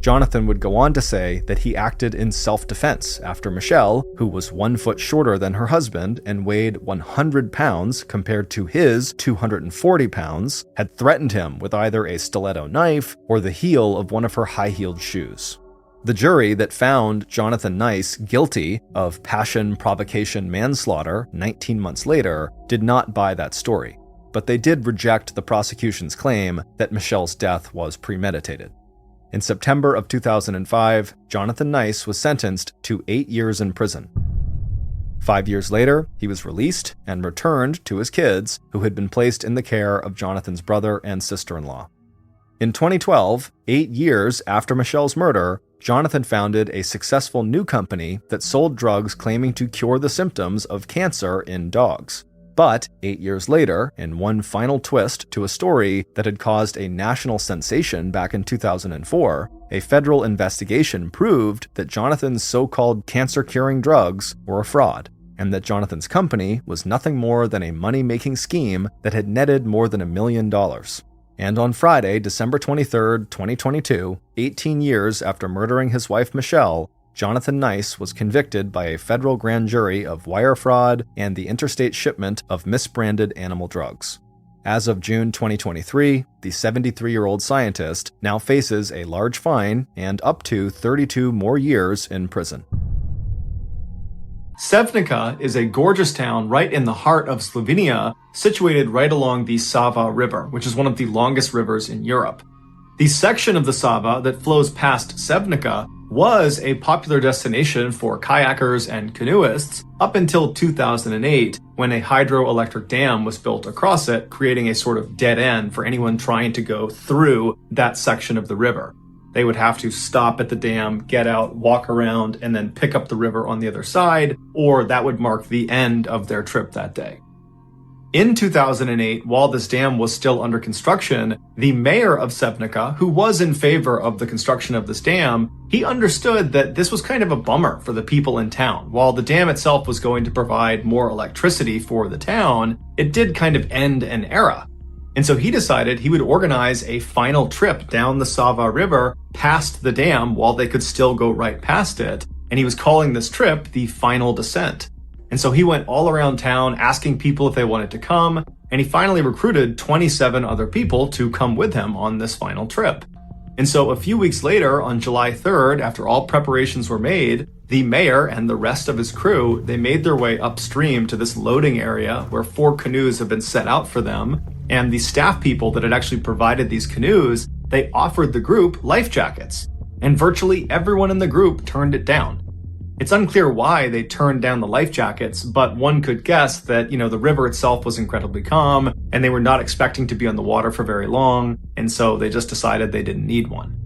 Jonathan would go on to say that he acted in self-defense after Michelle, who was 1 foot shorter than her husband and weighed 100 pounds compared to his 240 pounds, had threatened him with either a stiletto knife or the heel of one of her high-heeled shoes. The jury that found Jonathan Nice guilty of passion, provocation, manslaughter 19 months later did not buy that story, but they did reject the prosecution's claim that Michelle's death was premeditated. In September of 2005, Jonathan Nice was sentenced to 8 years in prison. 5 years later, he was released and returned to his kids, who had been placed in the care of Jonathan's brother and sister-in-law. In 2012, 8 years after Michelle's murder, Jonathan founded a successful new company that sold drugs claiming to cure the symptoms of cancer in dogs. But 8 years later, in one final twist to a story that had caused a national sensation back in 2004, a federal investigation proved that Jonathan's so-called cancer-curing drugs were a fraud, and that Jonathan's company was nothing more than a money-making scheme that had netted more than $1 million. And on Friday, December 23, 2022, 18 years after murdering his wife Michelle, Jonathan Nice was convicted by a federal grand jury of wire fraud and the interstate shipment of misbranded animal drugs. As of June 2023, the 73-year-old scientist now faces a large fine and up to 32 more years in prison. Sevnica is a gorgeous town right in the heart of Slovenia, situated right along the Sava River, which is one of the longest rivers in Europe. The section of the Sava that flows past Sevnica was a popular destination for kayakers and canoeists up until 2008, when a hydroelectric dam was built across it, creating a sort of dead end for anyone trying to go through that section of the river. They would have to stop at the dam, get out, walk around, and then pick up the river on the other side, or that would mark the end of their trip that day. In 2008, while this dam was still under construction, the mayor of Sevnica, who was in favor of the construction of this dam, he understood that this was kind of a bummer for the people in town. While the dam itself was going to provide more electricity for the town, it did kind of end an era. And so he decided he would organize a final trip down the Sava River past the dam while they could still go right past it. And he was calling this trip the Final Descent. And so he went all around town asking people if they wanted to come, and he finally recruited 27 other people to come with him on this final trip. And so a few weeks later, on July 3rd, after all preparations were made, the mayor and the rest of his crew, they made their way upstream to this loading area where 4 canoes have been set out for them. And the staff people that had actually provided these canoes, they offered the group life jackets. And virtually everyone in the group turned it down. It's unclear why they turned down the life jackets, but one could guess that, the river itself was incredibly calm, and they were not expecting to be on the water for very long, and so they just decided they didn't need one.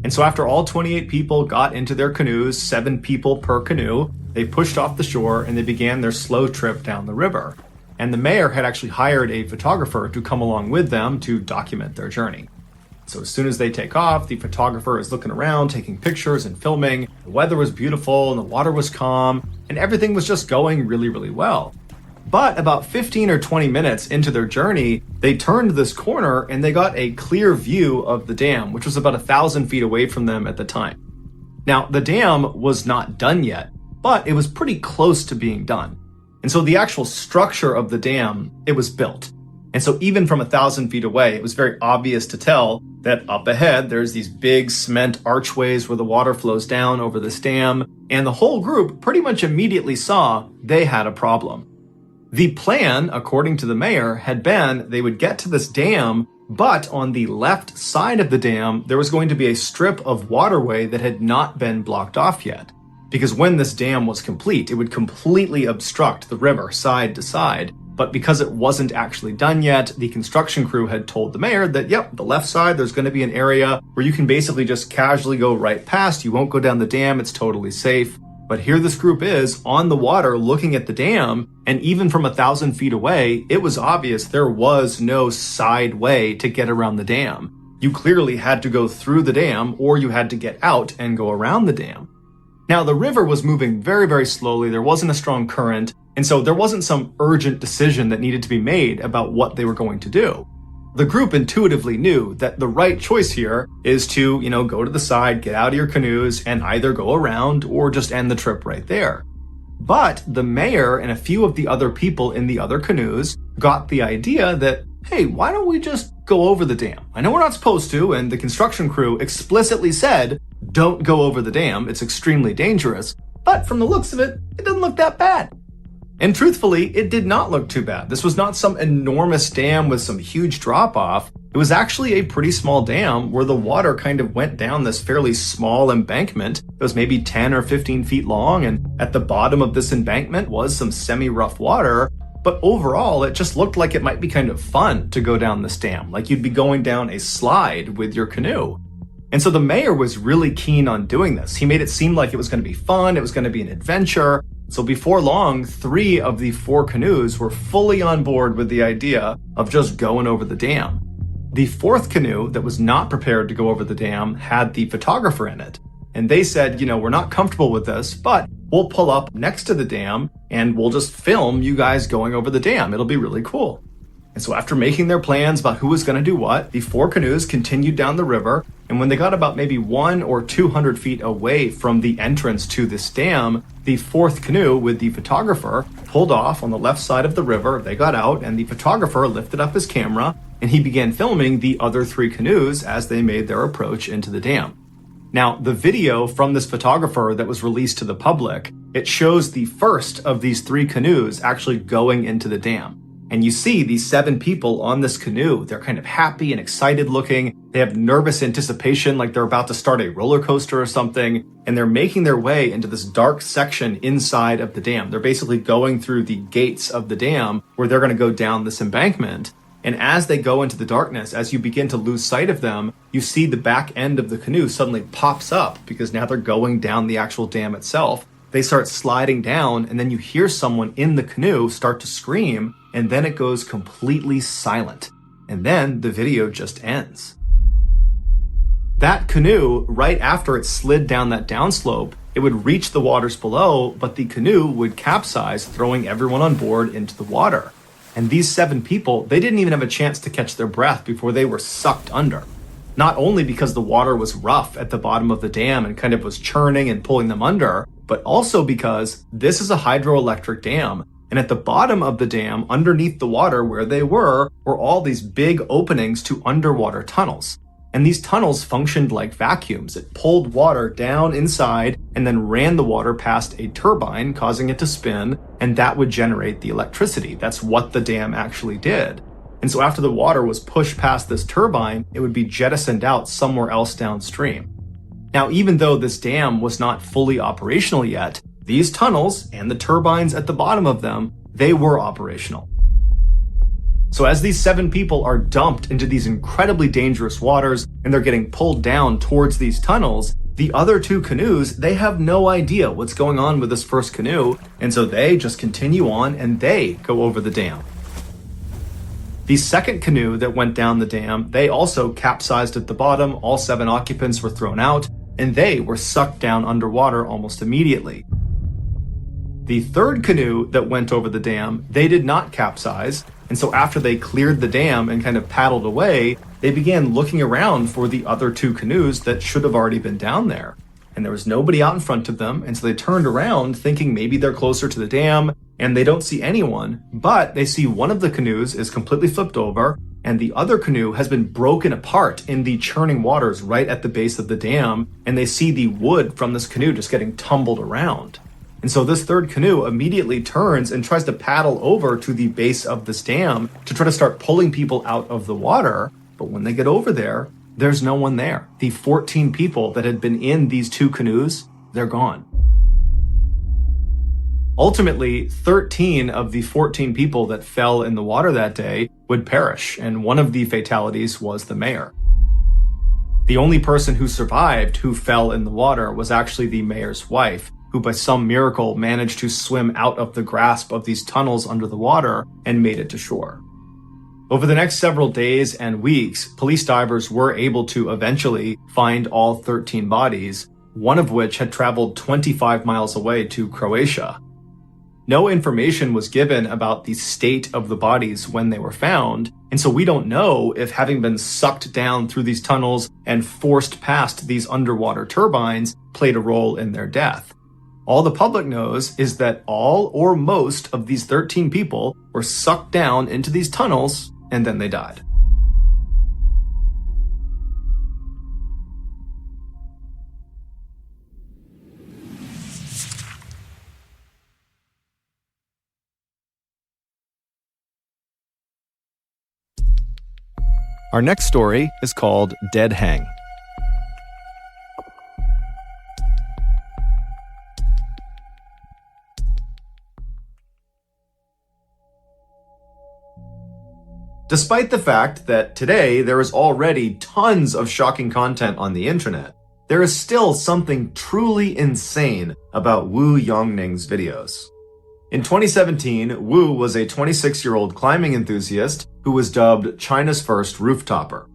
And so after all 28 people got into their canoes, 7 people per canoe, they pushed off the shore and they began their slow trip down the river. And the mayor had actually hired a photographer to come along with them to document their journey. So as soon as they take off, the photographer is looking around, taking pictures and filming. The weather was beautiful and the water was calm, and everything was just going really, really well. But about 15 or 20 minutes into their journey, they turned this corner and they got a clear view of the dam, which was about 1,000 feet away from them at the time. Now, the dam was not done yet, but it was pretty close to being done. And so the actual structure of the dam, it was built. And so even from 1,000 feet away, it was very obvious to tell that up ahead, there's these big cement archways where the water flows down over this dam. And the whole group pretty much immediately saw they had a problem. The plan, according to the mayor, had been they would get to this dam, but on the left side of the dam, there was going to be a strip of waterway that had not been blocked off yet. Because when this dam was complete, it would completely obstruct the river side to side. But because it wasn't actually done yet, the construction crew had told the mayor that, yep, the left side, there's going to be an area where you can basically just casually go right past. You won't go down the dam. It's totally safe. But here this group is on the water looking at the dam. And even from 1,000 feet away, it was obvious there was no side way to get around the dam. You clearly had to go through the dam, or you had to get out and go around the dam. Now, the river was moving very, very slowly. There wasn't a strong current. And so there wasn't some urgent decision that needed to be made about what they were going to do. The group intuitively knew that the right choice here is to, go to the side, get out of your canoes, and either go around or just end the trip right there. But the mayor and a few of the other people in the other canoes got the idea that, hey, why don't we just go over the dam? I know we're not supposed to, and the construction crew explicitly said, don't go over the dam, it's extremely dangerous. But from the looks of it, it doesn't look that bad. And truthfully, it did not look too bad. This was not some enormous dam with some huge drop-off. It was actually a pretty small dam where the water kind of went down this fairly small embankment. It was maybe 10 or 15 feet long, and at the bottom of this embankment was some semi-rough water. But overall, it just looked like it might be kind of fun to go down this dam, like you'd be going down a slide with your canoe. And so the mayor was really keen on doing this. He made it seem like it was going to be fun, it was going to be an adventure. So before long, 3 of the 4 canoes were fully on board with the idea of just going over the dam. The 4th canoe that was not prepared to go over the dam had the photographer in it. And they said, we're not comfortable with this, but we'll pull up next to the dam and we'll just film you guys going over the dam. It'll be really cool. And so after making their plans about who was going to do what, the 4 canoes continued down the river. And when they got about maybe 100 or 200 feet away from the entrance to this dam, the 4th canoe with the photographer pulled off on the left side of the river. They got out and the photographer lifted up his camera and he began filming the other 3 canoes as they made their approach into the dam. Now, the video from this photographer that was released to the public, it shows the first of these 3 canoes actually going into the dam. And you see these 7 people on this canoe. They're kind of happy and excited looking. They have nervous anticipation like they're about to start a roller coaster or something. And they're making their way into this dark section inside of the dam. They're basically going through the gates of the dam where they're going to go down this embankment. And as they go into the darkness, as you begin to lose sight of them, you see the back end of the canoe suddenly pops up because now they're going down the actual dam itself. They start sliding down and then you hear someone in the canoe start to scream. And then it goes completely silent. And then the video just ends. That canoe, right after it slid down that downslope, it would reach the waters below, but the canoe would capsize, throwing everyone on board into the water. And these 7 people, they didn't even have a chance to catch their breath before they were sucked under. Not only because the water was rough at the bottom of the dam and kind of was churning and pulling them under, but also because this is a hydroelectric dam. And at the bottom of the dam, underneath the water where they were all these big openings to underwater tunnels. And these tunnels functioned like vacuums. It pulled water down inside and then ran the water past a turbine, causing it to spin, and that would generate the electricity. That's what the dam actually did. And so after the water was pushed past this turbine, it would be jettisoned out somewhere else downstream. Now, even though this dam was not fully operational yet, these tunnels and the turbines at the bottom of them, they were operational. So as these 7 people are dumped into these incredibly dangerous waters and they're getting pulled down towards these tunnels, the other 2 canoes, they have no idea what's going on with this first canoe, and so they just continue on and they go over the dam. The second canoe that went down the dam, they also capsized at the bottom. All 7 occupants were thrown out and they were sucked down underwater almost immediately. The third canoe that went over the dam, they did not capsize. And so after they cleared the dam and kind of paddled away, they began looking around for the other 2 canoes that should have already been down there. And there was nobody out in front of them. And so they turned around thinking maybe they're closer to the dam and they don't see anyone, but they see one of the canoes is completely flipped over and the other canoe has been broken apart in the churning waters right at the base of the dam. And they see the wood from this canoe just getting tumbled around. And so this third canoe immediately turns and tries to paddle over to the base of this dam to try to start pulling people out of the water. But when they get over there, there's no one there. The 14 people that had been in these 2 canoes, they're gone. Ultimately, 13 of the 14 people that fell in the water that day would perish, and one of the fatalities was the mayor. The only person who survived who fell in the water was actually the mayor's wife, who by some miracle managed to swim out of the grasp of these tunnels under the water and made it to shore. Over the next several days and weeks, police divers were able to eventually find all 13 bodies, one of which had traveled 25 miles away to Croatia. No information was given about the state of the bodies when they were found, and so we don't know if having been sucked down through these tunnels and forced past these underwater turbines played a role in their death. All the public knows is that all or most of these 13 people were sucked down into these tunnels and then they died. Our next story is called Dead Hang. Despite the fact that today there is already tons of shocking content on the internet, there is still something truly insane about Wu Yongning's videos. In 2017, Wu was a 26-year-old climbing enthusiast who was dubbed China's first rooftopper.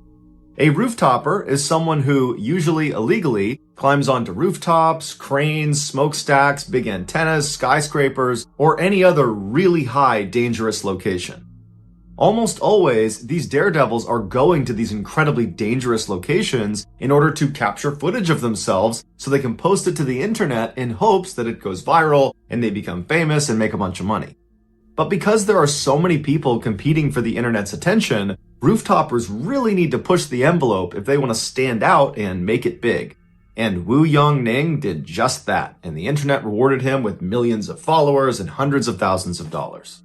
A rooftopper is someone who, usually illegally, climbs onto rooftops, cranes, smokestacks, big antennas, skyscrapers, or any other really high, dangerous location. Almost always, these daredevils are going to these incredibly dangerous locations in order to capture footage of themselves so they can post it to the internet in hopes that it goes viral and they become famous and make a bunch of money. But because there are so many people competing for the internet's attention, rooftoppers really need to push the envelope if they want to stand out and make it big. And Wu Yongning did just that, and the internet rewarded him with millions of followers and hundreds of thousands of dollars.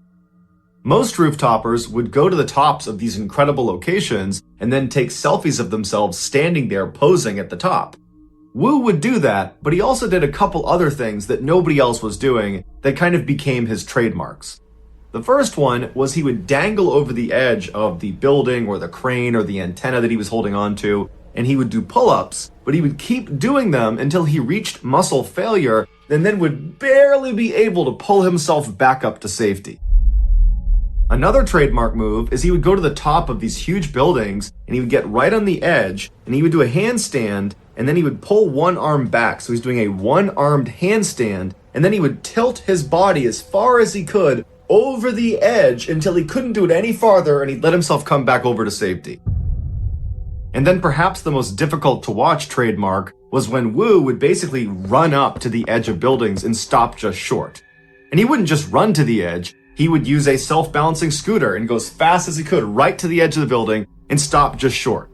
Most rooftoppers would go to the tops of these incredible locations and then take selfies of themselves standing there posing at the top. Wu would do that, but he also did a couple other things that nobody else was doing that kind of became his trademarks. The first one was he would dangle over the edge of the building or the crane or the antenna that he was holding onto, and he would do pull-ups, but he would keep doing them until he reached muscle failure and then would barely be able to pull himself back up to safety. Another trademark move is he would go to the top of these huge buildings and he would get right on the edge and he would do a handstand and then he would pull one arm back. So he's doing a one-armed handstand and then he would tilt his body as far as he could over the edge until he couldn't do it any farther and he'd let himself come back over to safety. And then perhaps the most difficult to watch trademark was when Wu would basically run up to the edge of buildings and stop just short. And he wouldn't just run to the edge. He would use a self-balancing scooter and go as fast as he could right to the edge of the building and stop just short.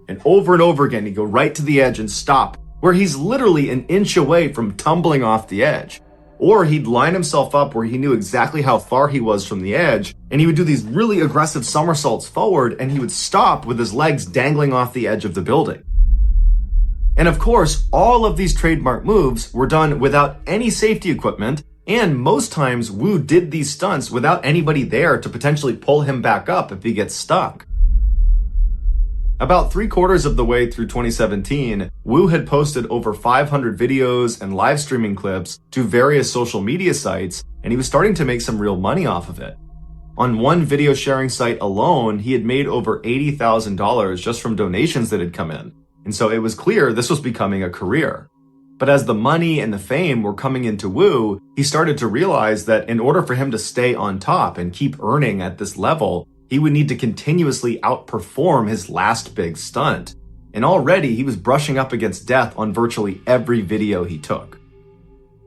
And over again, he'd go right to the edge and stop, where he's literally an inch away from tumbling off the edge. Or he'd line himself up where he knew exactly how far he was from the edge, and he would do these really aggressive somersaults forward, and he would stop with his legs dangling off the edge of the building. And of course, all of these trademark moves were done without any safety equipment, and most times Wu did these stunts without anybody there to potentially pull him back up if he gets stuck. About 3/4 of the way through 2017, Wu had posted over 500 videos and live streaming clips to various social media sites, and he was starting to make some real money off of it. On one video sharing site alone, he had made over $80,000 just from donations that had come in, and so it was clear this was becoming a career. But as the money and the fame were coming into Wu, he started to realize that in order for him to stay on top and keep earning at this level, he would need to continuously outperform his last big stunt. And already he was brushing up against death on virtually every video he took.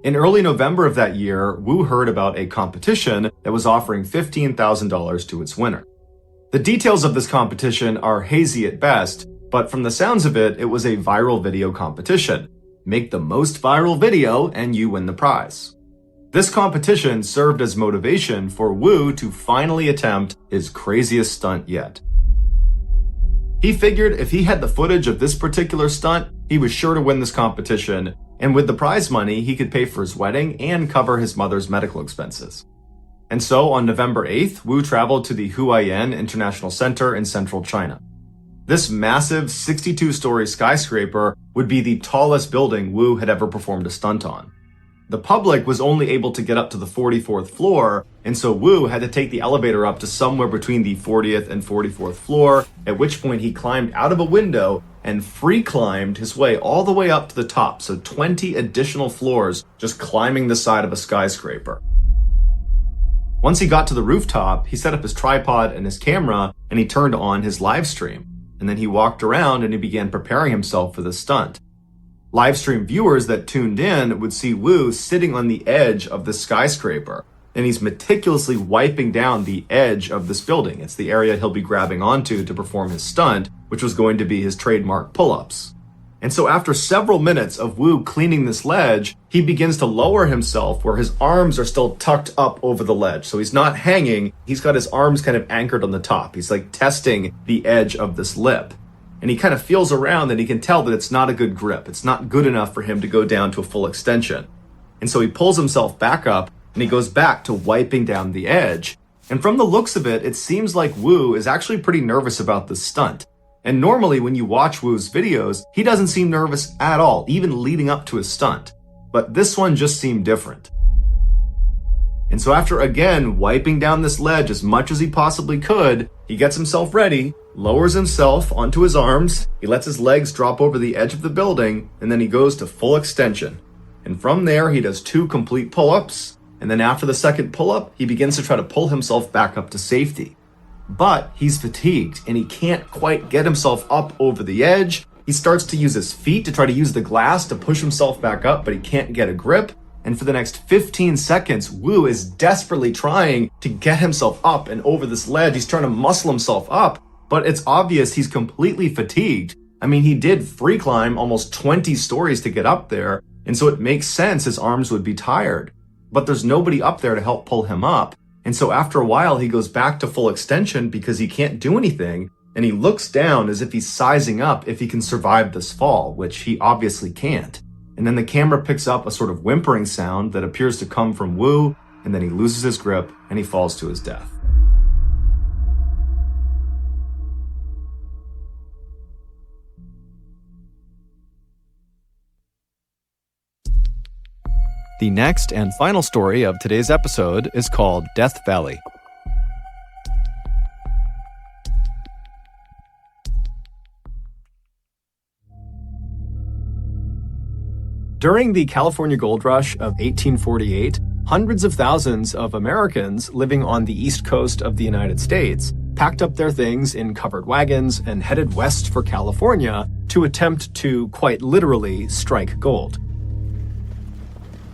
In early November of that year, Wu heard about a competition that was offering $15,000 to its winner. The details of this competition are hazy at best, but from the sounds of it, it was a viral video competition. Make the most viral video and you win the prize. This competition served as motivation for Wu to finally attempt his craziest stunt yet. He figured if he had the footage of this particular stunt, he was sure to win this competition, and with the prize money, he could pay for his wedding and cover his mother's medical expenses. And so on November 8th, Wu traveled to the Huaiyan International Center in central China. This massive 62-story skyscraper would be the tallest building Wu had ever performed a stunt on. The public was only able to get up to the 44th floor, and so Wu had to take the elevator up to somewhere between the 40th and 44th floor, at which point he climbed out of a window and free climbed his way all the way up to the top, so 20 additional floors just climbing the side of a skyscraper. Once he got to the rooftop, he set up his tripod and his camera, and he turned on his live stream. And then he walked around and he began preparing himself for the stunt. Live stream viewers that tuned in would see Wu sitting on the edge of the skyscraper, and he's meticulously wiping down the edge of this building. It's the area he'll be grabbing onto to perform his stunt, which was going to be his trademark pull-ups. And so after several minutes of Wu cleaning this ledge, he begins to lower himself where his arms are still tucked up over the ledge. So he's not hanging, he's got his arms kind of anchored on the top. He's like testing the edge of this lip. And he kind of feels around and he can tell that it's not a good grip. It's not good enough for him to go down to a full extension. And so he pulls himself back up and he goes back to wiping down the edge. And from the looks of it, it seems like Wu is actually pretty nervous about this stunt. And normally when you watch Wu's videos, he doesn't seem nervous at all, even leading up to his stunt. But this one just seemed different. And so after again wiping down this ledge as much as he possibly could, he gets himself ready, lowers himself onto his arms, he lets his legs drop over the edge of the building, and then he goes to full extension. And from there, he does 2 complete pull-ups, and then after the second pull-up, he begins to try to pull himself back up to safety. But he's fatigued and he can't quite get himself up over the edge. He starts to use his feet to try to use the glass to push himself back up, but he can't get a grip. And for the next 15 seconds, Wu is desperately trying to get himself up and over this ledge. He's trying to muscle himself up, but it's obvious he's completely fatigued. I mean, he did free climb almost 20 stories to get up there, and so it makes sense his arms would be tired. But there's nobody up there to help pull him up. And so after a while, he goes back to full extension because he can't do anything. And he looks down as if he's sizing up if he can survive this fall, which he obviously can't. And then the camera picks up a sort of whimpering sound that appears to come from Wu, and then he loses his grip and he falls to his death. The next and final story of today's episode is called Death Valley. During the California Gold Rush of 1848, hundreds of thousands of Americans living on the east coast of the United States packed up their things in covered wagons and headed west for California to attempt to, quite literally, strike gold.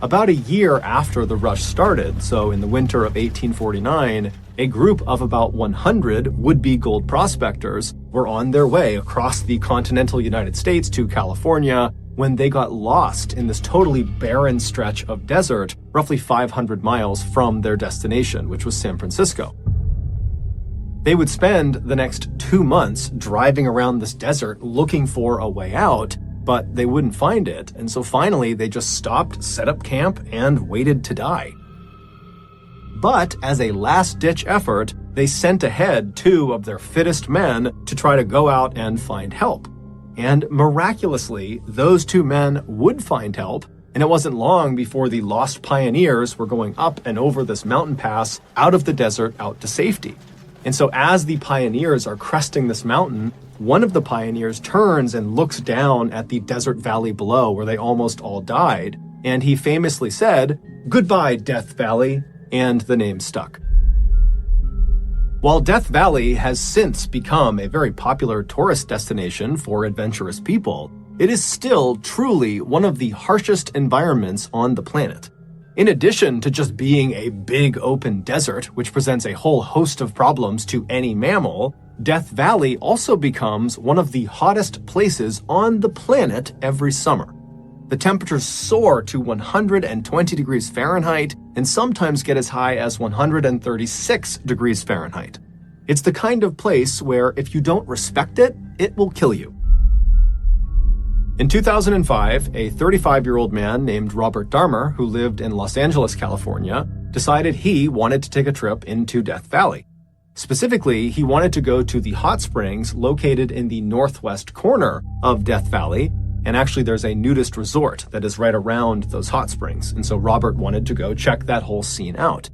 About a year after the rush started, so in the winter of 1849, a group of about 100 would-be gold prospectors were on their way across the continental United States to California when they got lost in this totally barren stretch of desert, roughly 500 miles from their destination, which was San Francisco. They would spend the next 2 months driving around this desert looking for a way out, but they wouldn't find it, and so finally they just stopped, set up camp, and waited to die. But as a last-ditch effort, they sent ahead 2 of their fittest men to try to go out and find help. And miraculously, those 2 men would find help, and it wasn't long before the lost pioneers were going up and over this mountain pass out of the desert out to safety. And so as the pioneers are cresting this mountain, one of the pioneers turns and looks down at the desert valley below where they almost all died, and he famously said, "Goodbye, Death Valley," and the name stuck. While Death Valley has since become a very popular tourist destination for adventurous people, it is still truly one of the harshest environments on the planet. In addition to just being a big open desert, which presents a whole host of problems to any mammal, Death Valley also becomes one of the hottest places on the planet every summer. The temperatures soar to 120 degrees Fahrenheit and sometimes get as high as 136 degrees Fahrenheit. It's the kind of place where if you don't respect it, it will kill you. In 2005, a 35-year-old man named Robert Darmer, who lived in Los Angeles, California, decided he wanted to take a trip into Death Valley. Specifically, he wanted to go to the hot springs located in the northwest corner of Death Valley, and actually there's a nudist resort that is right around those hot springs, and so Robert wanted to go check that whole scene out.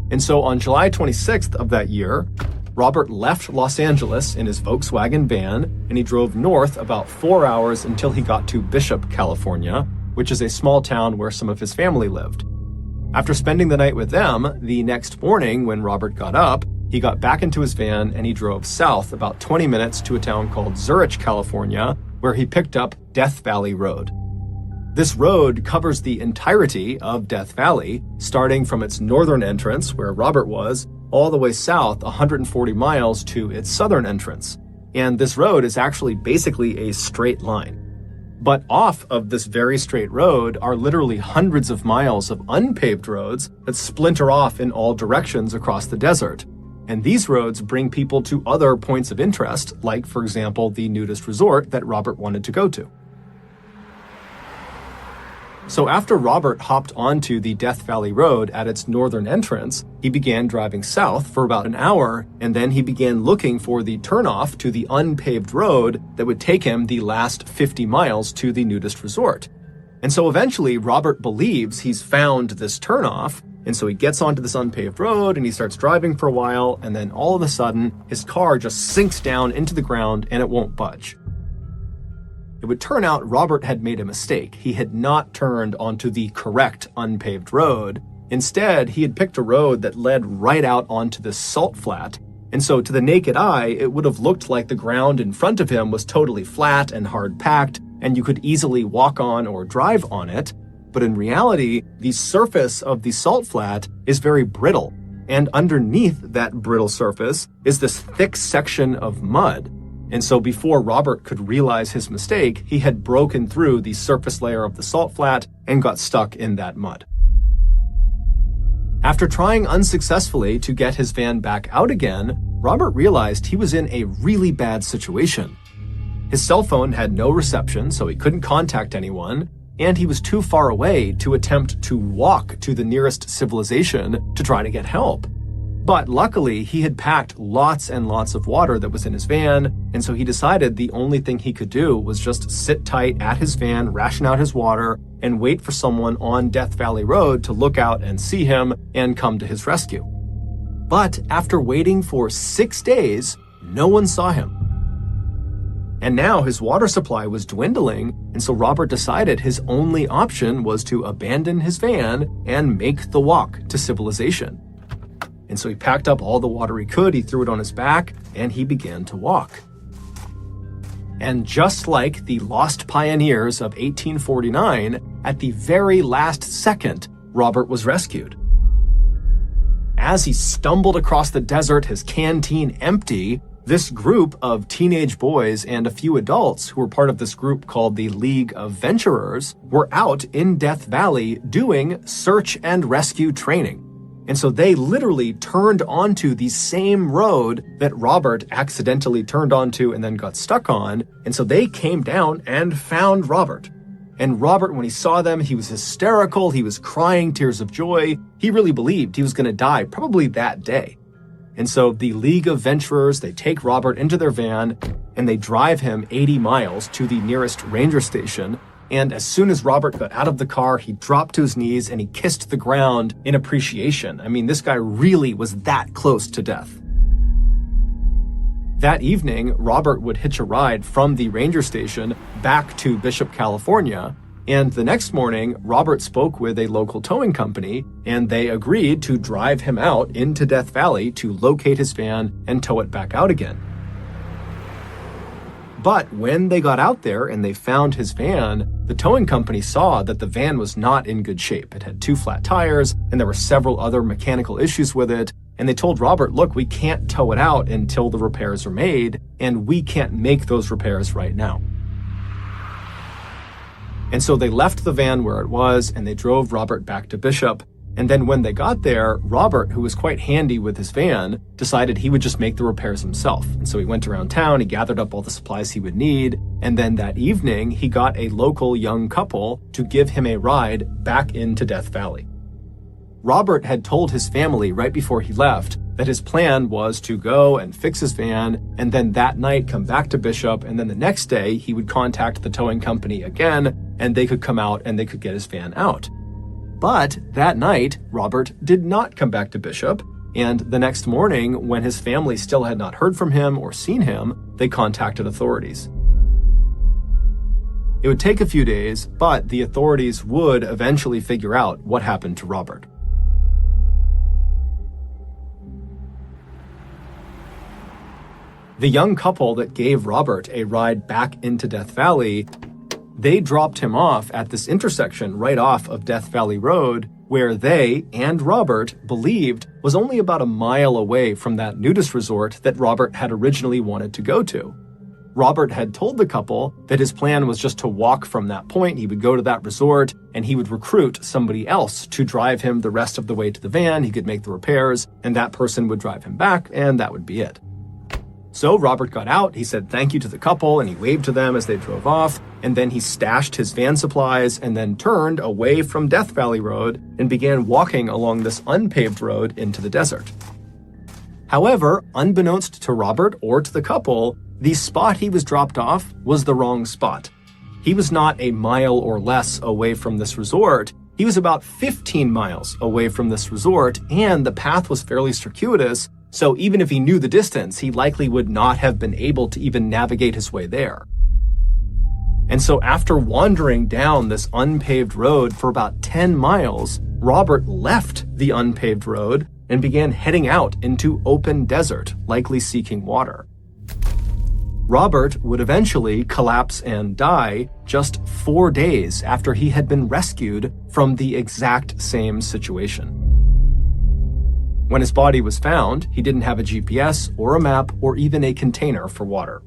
And so on July 26th of that year, Robert left Los Angeles in his Volkswagen van, and he drove north about 4 hours until he got to Bishop, California, which is a small town where some of his family lived. After spending the night with them, the next morning when Robert got up, he got back into his van and he drove south about 20 minutes to a town called Zurich, California, where he picked up Death Valley Road. This road covers the entirety of Death Valley, starting from its northern entrance, where Robert was, all the way south 140 miles to its southern entrance. And this road is actually basically a straight line. But off of this very straight road are literally hundreds of miles of unpaved roads that splinter off in all directions across the desert. And these roads bring people to other points of interest, like, for example, the nudist resort that Robert wanted to go to. So after Robert hopped onto the Death Valley Road at its northern entrance, he began driving south for about an hour, and then he began looking for the turnoff to the unpaved road that would take him the last 50 miles to the nudist resort. And so eventually Robert believes he's found this turnoff, and so he gets onto this unpaved road and he starts driving for a while, and then all of a sudden his car just sinks down into the ground and it won't budge. It would turn out Robert had made a mistake. He had not turned onto the correct unpaved road. Instead, he had picked a road that led right out onto this salt flat. And so to the naked eye, it would have looked like the ground in front of him was totally flat and hard-packed, and you could easily walk on or drive on it. But in reality, the surface of the salt flat is very brittle. And underneath that brittle surface is this thick section of mud. And so before Robert could realize his mistake, he had broken through the surface layer of the salt flat and got stuck in that mud. After trying unsuccessfully to get his van back out again, Robert realized he was in a really bad situation. His cell phone had no reception, so he couldn't contact anyone, and he was too far away to attempt to walk to the nearest civilization to try to get help. But luckily, he had packed lots and lots of water that was in his van, and so he decided the only thing he could do was just sit tight at his van, ration out his water, and wait for someone on Death Valley Road to look out and see him and come to his rescue. But after waiting for 6 days, no one saw him. And now his water supply was dwindling, and so Robert decided his only option was to abandon his van and make the walk to civilization. And so he packed up all the water he could, he threw it on his back, and he began to walk. And just like the lost pioneers of 1849, at the very last second, Robert was rescued. As he stumbled across the desert, his canteen empty, this group of teenage boys and a few adults who were part of this group called the League of Venturers were out in Death Valley doing search and rescue training. And so they literally turned onto the same road that Robert accidentally turned onto and then got stuck on. And so they came down and found Robert. And Robert, when he saw them, he was hysterical. He was crying tears of joy. He really believed he was going to die probably that day. And so the League of Venturers, they take Robert into their van and they drive him 80 miles to the nearest ranger station. And as soon as Robert got out of the car, he dropped to his knees and he kissed the ground in appreciation. I mean, this guy really was that close to death. That evening, Robert would hitch a ride from the ranger station back to Bishop, California. And the next morning, Robert spoke with a local towing company, and they agreed to drive him out into Death Valley to locate his van and tow it back out again. But when they got out there and they found his van, the towing company saw that the van was not in good shape. It had 2 flat tires, and there were several other mechanical issues with it. And they told Robert, look, we can't tow it out until the repairs are made, and we can't make those repairs right now. And so they left the van where it was, and they drove Robert back to Bishop. And then when they got there, Robert, who was quite handy with his van, decided he would just make the repairs himself. And so he went around town, he gathered up all the supplies he would need, and then that evening, he got a local young couple to give him a ride back into Death Valley. Robert had told his family right before he left that his plan was to go and fix his van, and then that night come back to Bishop, and then the next day, he would contact the towing company again, and they could come out and they could get his van out. But that night, Robert did not come back to Bishop, and the next morning, when his family still had not heard from him or seen him, they contacted authorities. It would take a few days, but the authorities would eventually figure out what happened to Robert. The young couple that gave Robert a ride back into Death Valley, they dropped him off at this intersection right off of Death Valley Road, where they and Robert believed was only about a mile away from that nudist resort that Robert had originally wanted to go to. Robert had told the couple that his plan was just to walk from that point. He would go to that resort and he would recruit somebody else to drive him the rest of the way to the van. He could make the repairs and that person would drive him back, and that would be it. So Robert got out, he said thank you to the couple, and he waved to them as they drove off, and then he stashed his van supplies and then turned away from Death Valley Road and began walking along this unpaved road into the desert. However, unbeknownst to Robert or to the couple, the spot he was dropped off was the wrong spot. He was not a mile or less away from this resort. He was about 15 miles away from this resort, and the path was fairly circuitous, so even if he knew the distance, he likely would not have been able to even navigate his way there. And so after wandering down this unpaved road for about 10 miles, Robert left the unpaved road and began heading out into open desert, likely seeking water. Robert would eventually collapse and die just 4 days after he had been rescued from the exact same situation. When his body was found, he didn't have a GPS or a map or even a container for water.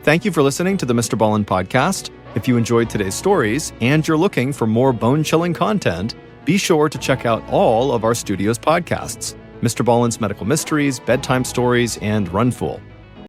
Thank you for listening to the Mr. Ballen podcast. If you enjoyed today's stories and you're looking for more bone-chilling content, be sure to check out all of our studio's podcasts, Mr. Ballen's Medical Mysteries, Bedtime Stories, and Runful.